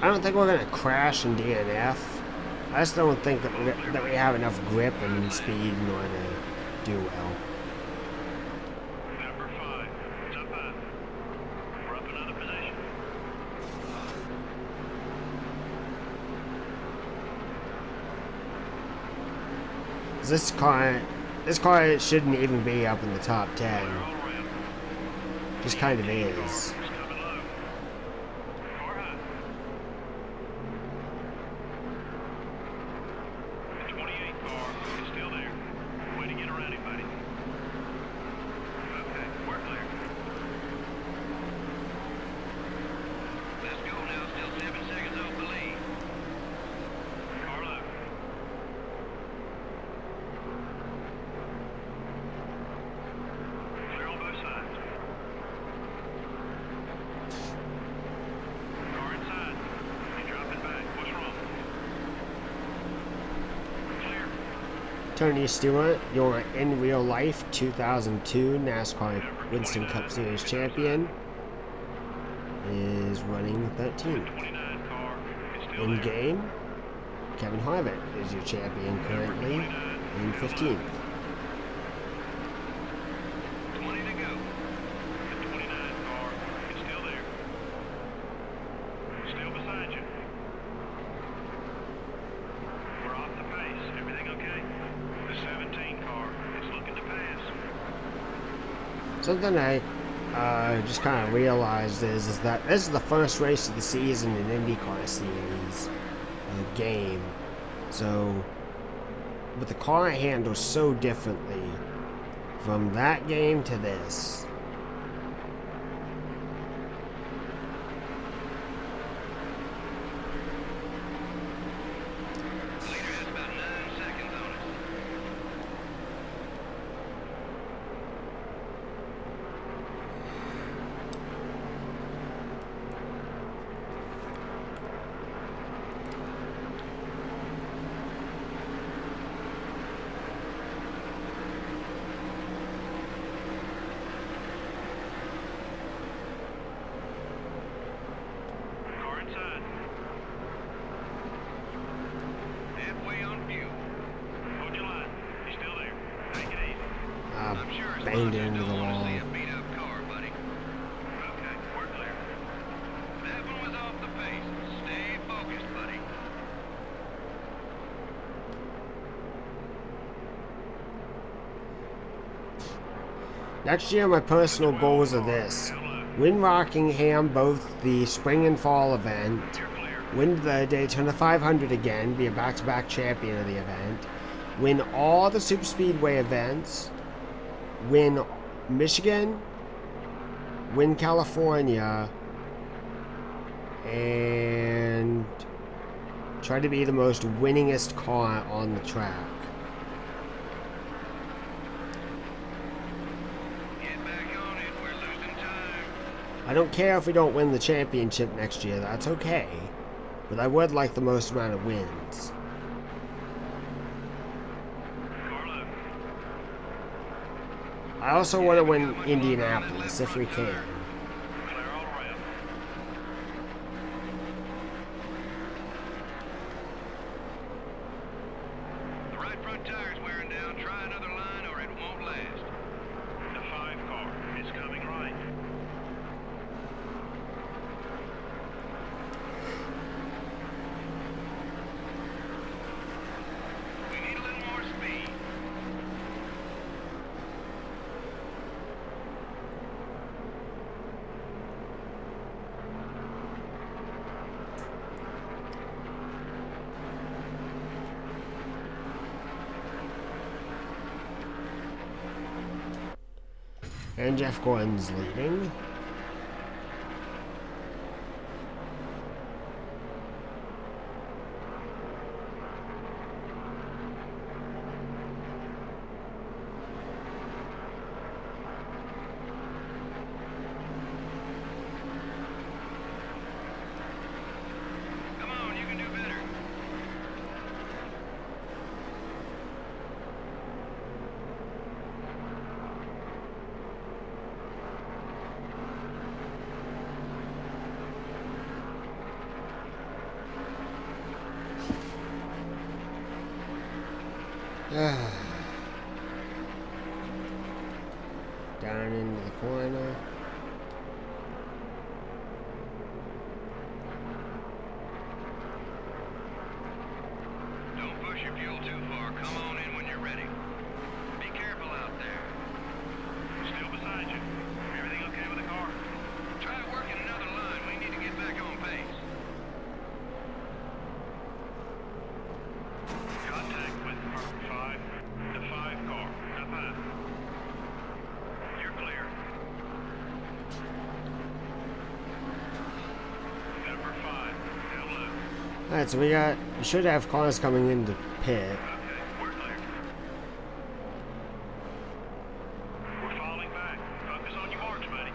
I don't think we're gonna crash in DNF. I just don't think that we have enough grip and speed in order to do well. Number 5. It's up high. We're up another position. This car shouldn't even be up in the top 10. All around. Just kind of is. It's coming low. Car high. The 28 car is still there. Way to get around it, buddy. Tony Stewart, your in real life 2002 NASCAR Winston Cup Series champion, is running 13th. 29 car is still In there. game, Kevin Harvick is your champion currently in 15th. 20 to go. The 29 car is still there. Still beside you. We're off the pace. Everything okay? The 17 car is looking to pass. Something I just kind of realized is that this is the first race of the season in IndyCar Series game. So, but the car handles so differently from that game to this. The leader has about 9 seconds on us. Car inside. Halfway on fuel. Hold your line. He's still there. Take it easy. I'm sure as Banged much as into you the don't want wall. to see a beat-up car, buddy. Okay, we're clear. That one was off the pace. Stay focused, buddy. Next year, my personal goals are this: win Rockingham, both the spring and fall event, You're clear. win the Daytona 500 again, be a back-to-back champion of the event, win all the Superspeedway events, win Michigan, win California, and try to be the most winningest car on the track. Get back on it. We're losing time. I don't care if we don't win the championship next year, that's okay. But I would like the most amount of wins. Car left. I also want to win Indianapolis if we can. Clear all around. The right front tire's wearing down. Try another line or it won't last. The 5 car is coming right. We need a little more speed. And Jeff Gordon's leading. Come on, you can do better. Down into the corner. Don't push your fuel too far. Come on in when you're ready. Be careful out there. Still beside you. Everything okay with the car? Try working another line. We need to get back on pace. Contact with car 5. The 5 car. Up high. You're clear. Number 5. Down low. Alright, so we should have cars coming into pit. Okay, we're clear. We're falling back. Focus on your march, buddy.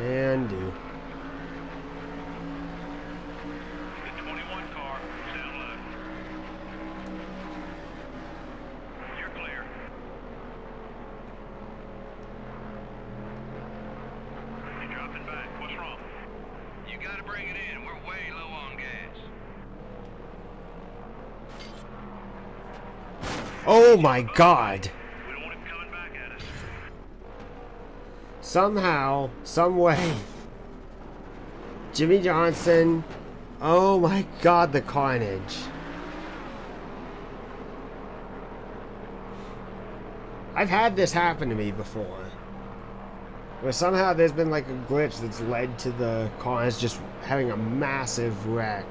And do. The 21 car is down low. You're clear. You're dropping back. What's wrong? You gotta bring it in. We're way low on gas. Oh my god! We don't want him coming back at us. Somehow, some way, Jimmy Johnson, oh my god, the carnage. I've had this happen to me before, where somehow there's been like a glitch that's led to the cars just having a massive wreck.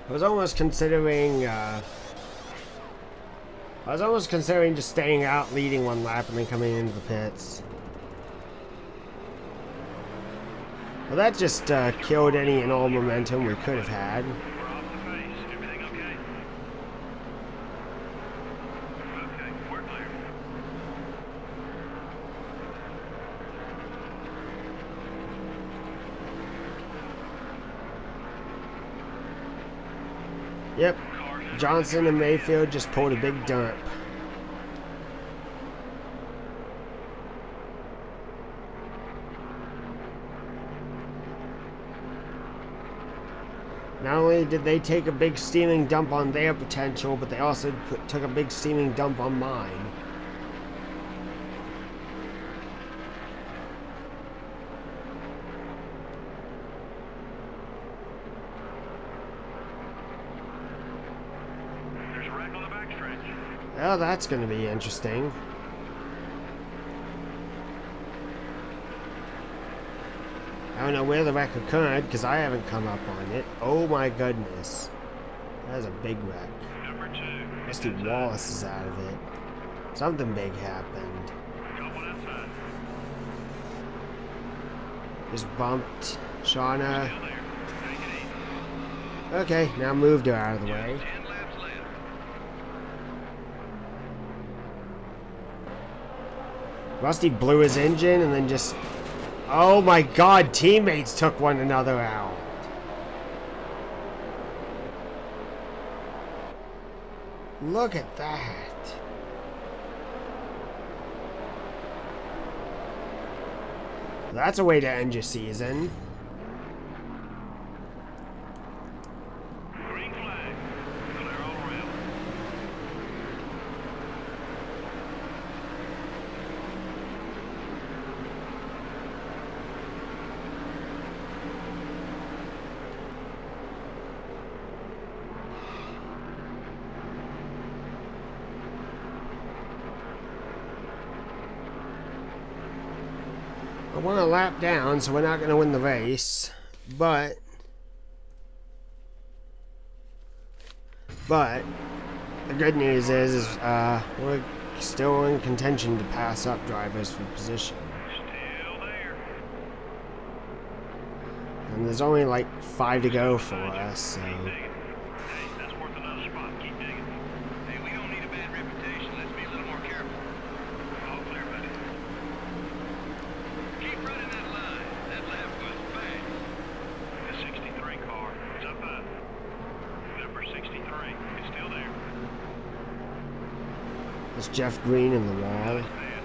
I was almost considering just staying out, leading one lap, and then coming into the pits. Well, that just killed any and all momentum we could have had. We're off the pace. Everything okay? Okay, we're clear. Yep, Johnson and Mayfield just pulled a big dump. Not only did they take a big steaming dump on their potential, but they also took a big steaming dump on mine. There's a wreck on the backstretch. Oh, that's going to be interesting. I don't know where the wreck occurred because I haven't come up on it. Oh my goodness. That was a big wreck. Number 2. Rusty Wallace is out of it. Something big happened. Got one outside. Just bumped Shauna. Still there. Take it easy. Okay, now moved her out of the way. 10 laps left. Rusty blew his engine and then just... Oh my god, teammates took one another out. Look at that. That's a way to end your season. Green flag. Clear all around. I want a lap down, so we're not going to win the race, but the good news is we're still in contention to pass up drivers for position. Still there. And there's only like 5 to go for us, so... Keep digging. Hey, that's worth another spot. Keep digging. Hey, we don't need a bad reputation. Let's be a little more careful. All clear, buddy. Keep running that line. That lap was bad. The 63 car is up high. Number 63 is still there. There's Jeff Green in the wall. Nice pass.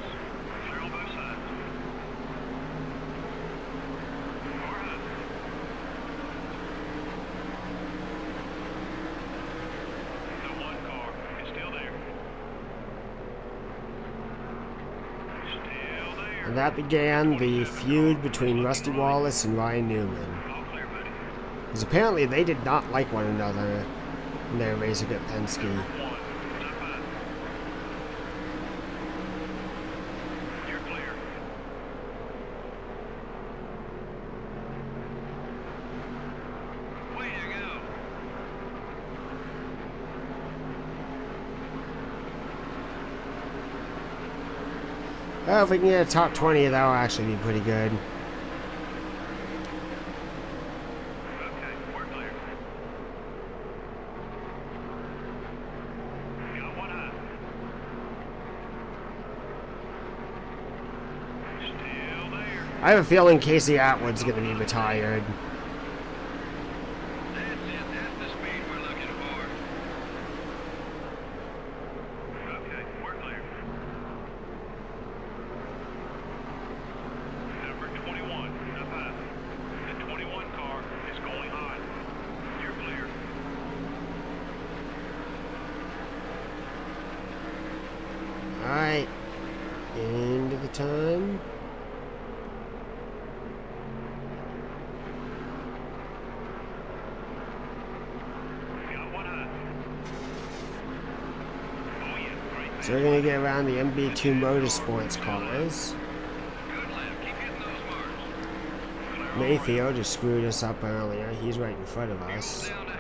Clear on both sides. Car high. The 1 car is still there. Still there. And that began the feud between Rusty Wallace and Ryan Newman. All clear, buddy. Because apparently they did not like one another in their race at Penske. 1 is up high. You're clear. Way to go. Well, if we can get a top 20, that'll actually be pretty good. Okay, we're clear. I have a feeling Casey Atwood's going to be retired. That's it. That's the speed we're looking for. Okay, we're clear. Number 21, up high. The 21 car is going high. You're clear. Alright. End of the time. Got one high. Oh yeah, great. So we're going to get around the MB2 Motorsports cars. Good left. Keep hitting those marks. Clear Mayfield just screwed us up earlier. He's right in front of us. down to half.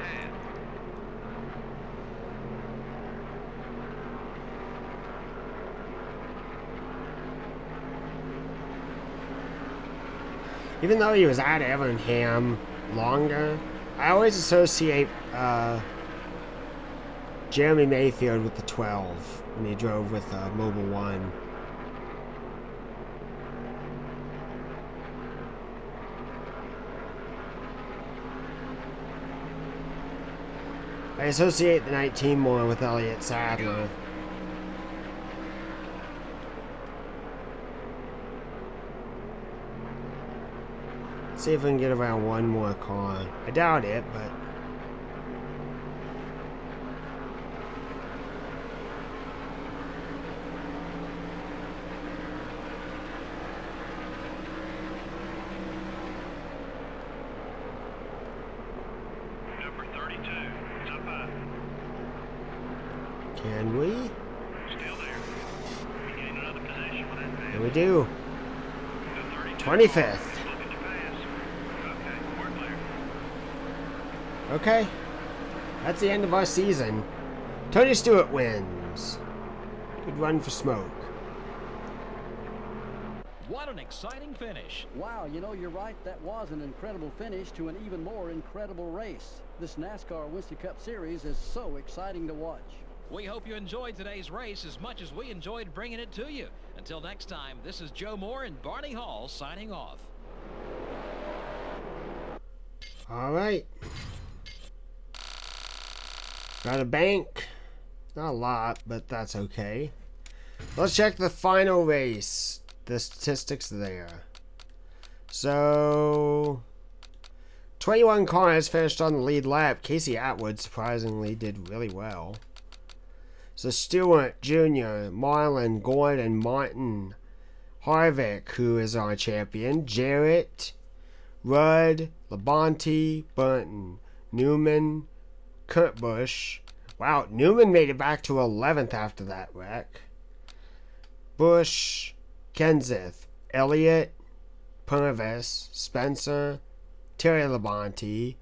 Even though he was at Evernham longer, I always associate Jeremy Mayfield with the 12 when he drove with Mobile One. I associate the 19 more with Elliott Sadler. See if we can get around one more car. I doubt it, but... Number 32, it's up high. Can we? Still there. We gain another position with that pass. Here we do. The 32 25th. looking to pass. Okay, we're clear. Okay. That's the end of our season. Tony Stewart wins. Good run for smoke. What an exciting finish. Wow, you know, you're right. That was an incredible finish to an even more incredible race. This NASCAR Winston Cup Series is so exciting to watch. We hope you enjoyed today's race as much as we enjoyed bringing it to you. Until next time, this is Joe Moore and Barney Hall signing off. All right. Got a bank. Not a lot, but that's okay. Let's check the final race. The statistics there. So, 21 cars finished on the lead lap. Casey Atwood surprisingly did really well. So Stewart, Jr., Marlin, Gordon, Martin, Harvick, who is our champion, Jarrett, Rudd, Labonte, Burton, Newman, Kurt Busch. Wow, Newman made it back to 11th after that wreck. Busch, Kenseth, Elliott, Purvis, Spencer, Terry Labonte,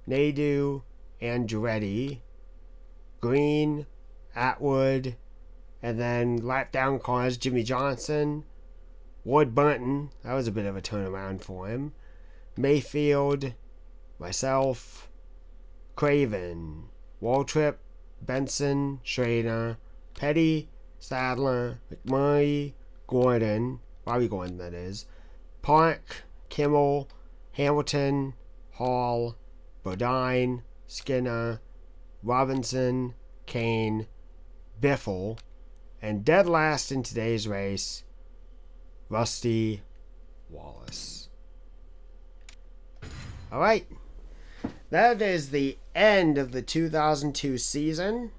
Nadeau, Andretti, Green, Atwood, and then lap down cars, Jimmy Johnson, Ward Burton, that was a bit of a turnaround for him, Mayfield, myself, Craven, Waltrip, Benson, Schrader, Petty, Sadler, McMurray, Gordon, Bobby Gordon that is, Park, Kimmel, Hamilton, Hall, Bodine, Skinner, Robinson, Kane, Biffle, and dead last in today's race, Rusty Wallace. Alright, that is the end of the 2002 season.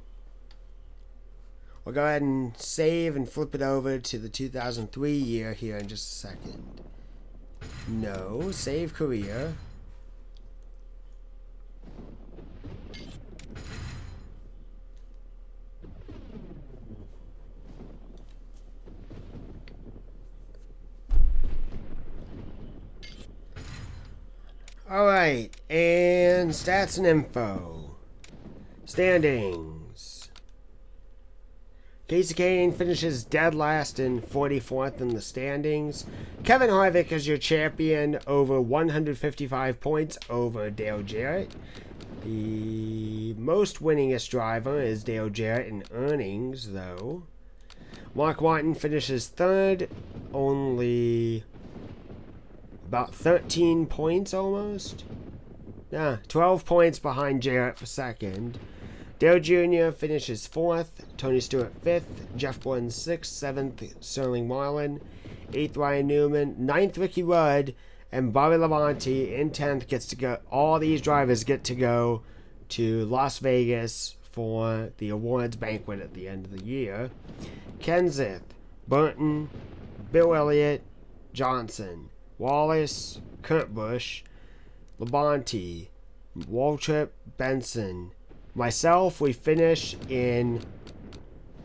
We'll go ahead and save and flip it over to the 2003 year here in just a second. No, save career. Alright, and stats and info. Standings. Casey Kane finishes dead last in 44th in the standings. Kevin Harvick is your champion over 155 points over Dale Jarrett. The most winningest driver is Dale Jarrett in earnings, though. Mark Martin finishes third, only about 13 points almost. Yeah, 12 points behind Jarrett for second. Dale Jr. finishes 4th, Tony Stewart 5th, Jeff Gordon 6th, 7th Sterling Marlin, 8th Ryan Newman, 9th Ricky Rudd, and Bobby Labonte in 10th gets to go. All these drivers get to go to Las Vegas for the awards banquet at the end of the year. Kenseth, Burton, Bill Elliott, Johnson, Wallace, Kurt Busch, Labonte, Waltrip, Benson. Myself, we finish in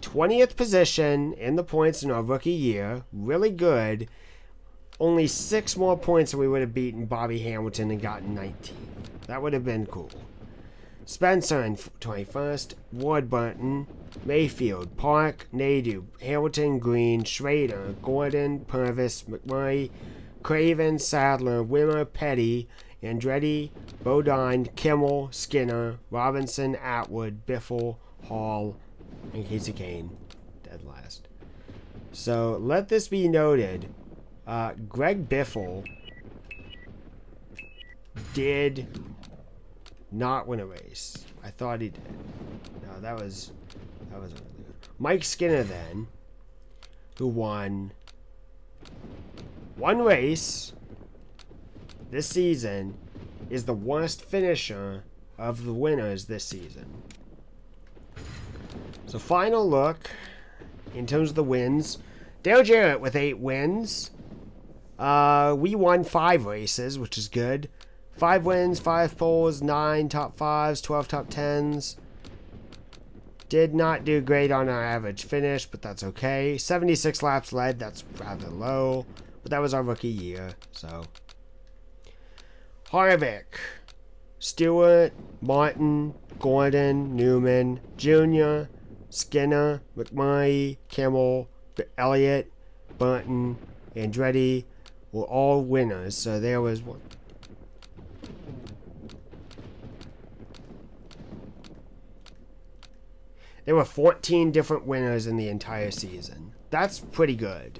20th position in the points in our rookie year. Really good. Only 6 more points and we would have beaten Bobby Hamilton and gotten 19. That would have been cool. Spencer in 21st. Warburton, Mayfield, Park, Nadeau, Hamilton, Green, Schrader, Gordon, Purvis, McMurray, Craven, Sadler, Wimmer, Petty, Andretti, Bodine, Kimmel, Skinner, Robinson, Atwood, Biffle, Hall, and Casey Kane, dead last. So let this be noted, Greg Biffle did not win a race. I thought he did. No, that was really good. Mike Skinner then, who won one race this season, is the worst finisher of the winners this season. So final look in terms of the wins. Dale Jarrett with 8 wins. We won 5 races, which is good. 5 wins, 5 poles, 9 top 5s, 12 top 10s. Did not do great on our average finish, but that's okay. 76 laps led, that's rather low. But that was our rookie year, so. Harvick, Stewart, Martin, Gordon, Newman, Jr., Skinner, McMurray, Kimmel, Elliott, Burton, Andretti were all winners. So there was one. There were 14 different winners in the entire season. That's pretty good.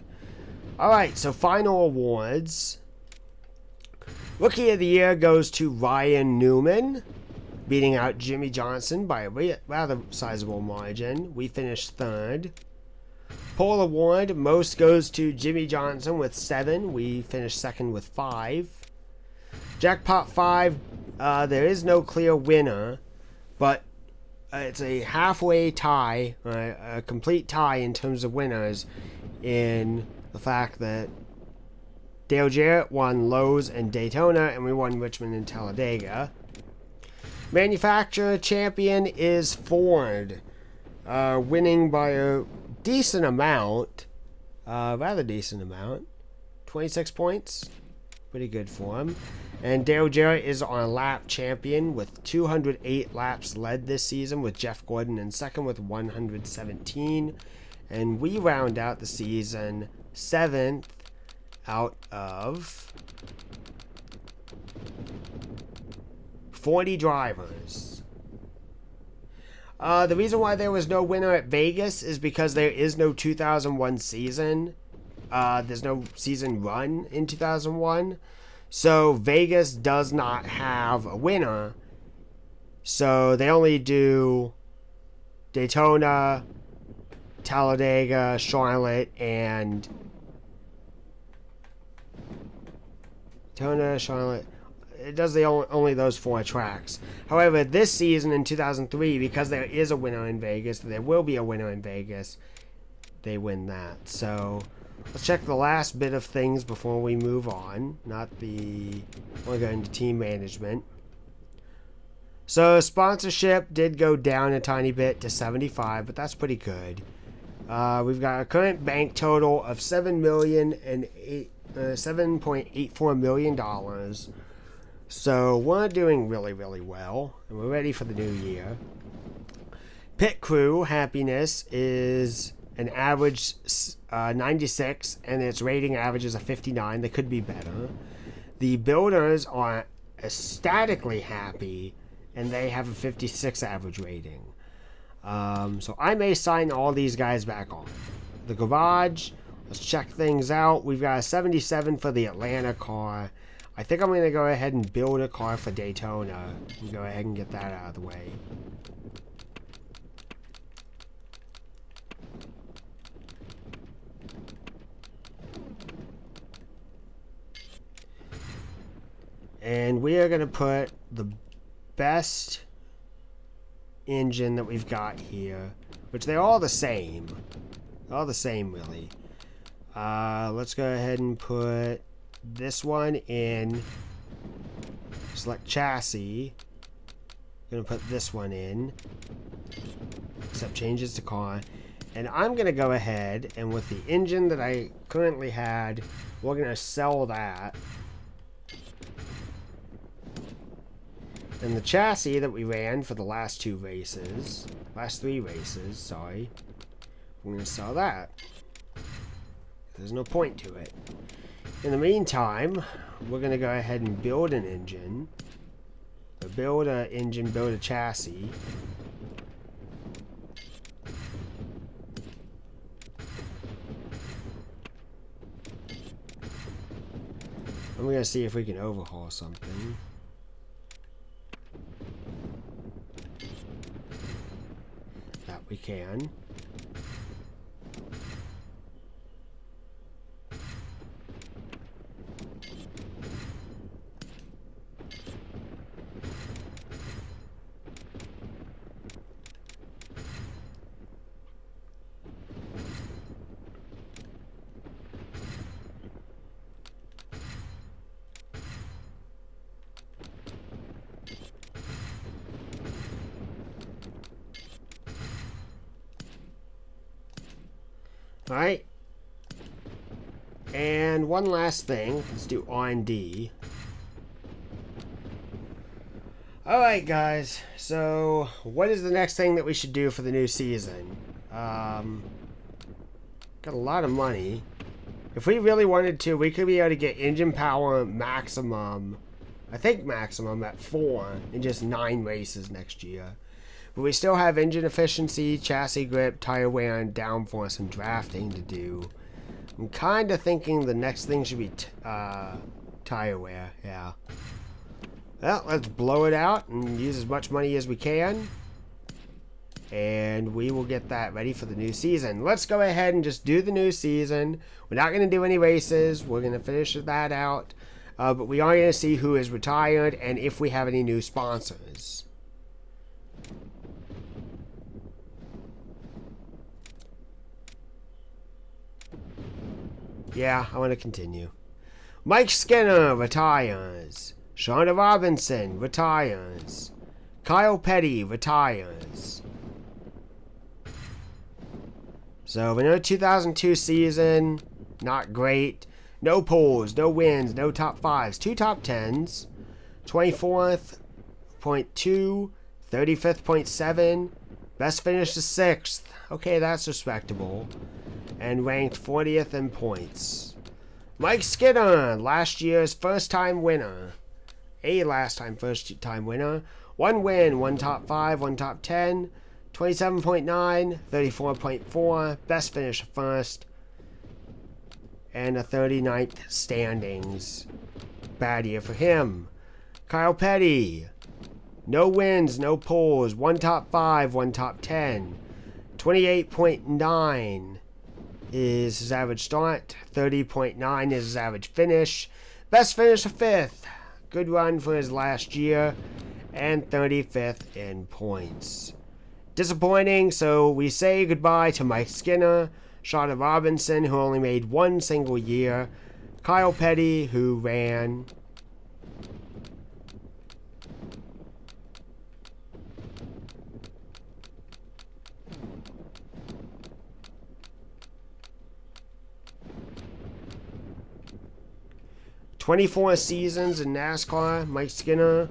Alright, so final awards. Rookie of the Year goes to Ryan Newman, beating out Jimmy Johnson by a rather sizable margin. We finished 3rd. Pole Award, most goes to Jimmy Johnson with 7. We finished 2nd with 5. Jackpot 5, there is no clear winner, but it's a halfway tie, a complete tie in terms of winners, in the fact that Dale Jarrett won Lowe's and Daytona, and we won Richmond and Talladega. Manufacturer champion is Ford, winning by a decent amount, rather decent amount, 26 points, pretty good for him. And Dale Jarrett is on lap champion with 208 laps led this season, with Jeff Gordon in 2nd with 117. And we round out the season 7th out of 40 drivers. The reason why there was no winner at Vegas is because there is no 2001 season. There's no season run in 2001. So Vegas does not have a winner. So they only do Daytona, Talladega, Charlotte, and Daytona, Charlotte. It does only those 4 tracks. However, this season in 2003, because there is a winner in Vegas, there will be a winner in Vegas, they win that. So let's check the last bit of things before we move on. We're going to team management. So sponsorship did go down a tiny bit to 75, but that's pretty good. We've got a current bank total of $7.84 million. So we're doing really, really well, and we're ready for the new year. Pit crew happiness is an average 96, and its rating average is a 59. They could be better. The builders are ecstatically happy, and they have a 56 average rating. So I may sign all these guys back on. The garage, Let's check things out. We've got a 77 for the Atlanta car. I think I'm going to go ahead and build a car for Daytona. And go ahead and get that out of the way. And we are going to put the best engine that we've got here, which they're all the same. All the same, really. Let's go ahead and put this one in. Select chassis. Gonna put this one in. Except changes to car. And I'm gonna go ahead and with the engine that I currently had, we're gonna sell that. And the chassis that we ran for the last three races, sorry, I'm going to sell that. There's no point to it. In the meantime, we're going to go ahead and build an engine. Build a chassis. And we're going to see if we can overhaul something. We can. Alright. And one last thing. Let's do R&D. Alright, guys. So, what is the next thing that we should do for the new season? Got a lot of money. If we really wanted to, we could be able to get engine power maximum. I think maximum at 4 in just 9 races next year. But we still have engine efficiency, chassis grip, tire wear, and downforce and drafting to do. I'm kind of thinking the next thing should be tire wear, yeah. Well, let's blow it out and use as much money as we can. And we will get that ready for the new season. Let's go ahead and just do the new season. We're not going to do any races. We're going to finish that out. But we are going to see who is retired and if we have any new sponsors. Yeah, I want to continue. Mike Skinner retires. Shauna Robinson retires. Kyle Petty retires. So, we know 2002 season, not great. No poles, no wins, no top 5s. 2 top 10s. 24th, 0.2. 35th, 0.7. Best finish to 6th. Okay, that's respectable. And ranked 40th in points. Mike Skinner, last year's first-time winner. First-time winner. 1 win, 1 top 5, 1 top 10. 27.9, 34.4. Best finish first. And a 39th standings. Bad year for him. Kyle Petty. No wins, no poles. 1 top 5, 1 top 10. 28.9 is his average start. 30.9 is his average finish. Best finish of 5th. Good run for his last year. And 35th in points. Disappointing, so we say goodbye to Mike Skinner. Shauna Robinson, who only made 1 single year. Kyle Petty, who ran... ...24 seasons in NASCAR, Mike Skinner.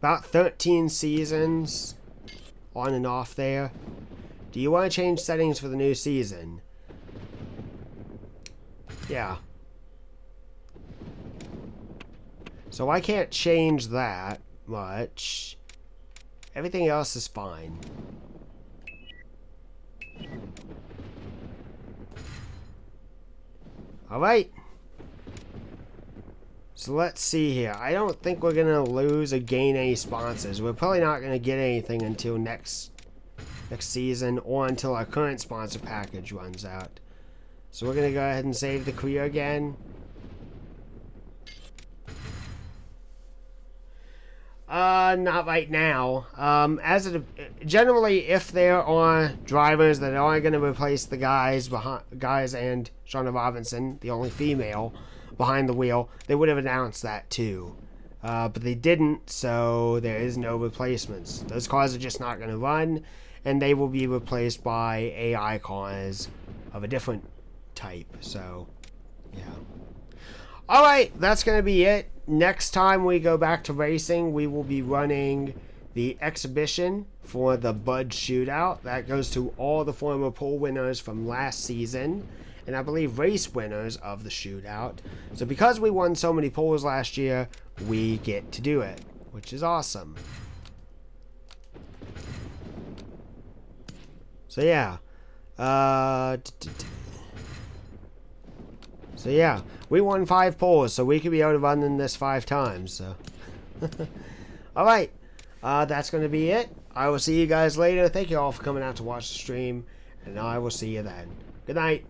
About 13 seasons on and off there. Do you want to change settings for the new season? Yeah. So I can't change that much. everything else is fine. Alright. So let's see here. I don't think we're going to lose or gain any sponsors. We're probably not going to get anything until next season or until our current sponsor package runs out. So we're going to go ahead and save the career again. Not right now. Generally, if there are drivers that are going to replace the guys and Shauna Robinson, the only female behind the wheel, they would have announced that too. But they didn't, so there is no replacements. Those cars are just not going to run, and they will be replaced by AI cars of a different type. So, yeah. Alright, that's going to be it. Next time we go back to racing, we will be running the exhibition for the Bud Shootout. That goes to all the former pole winners from last season, and I believe race winners of the shootout. So because we won so many poles last year, we get to do it, which is awesome. So yeah. So yeah, we won 5 poles, so we could be able to run in this 5 times. So, alright, that's going to be it. I will see you guys later. Thank you all for coming out to watch the stream, and I will see you then. Good night.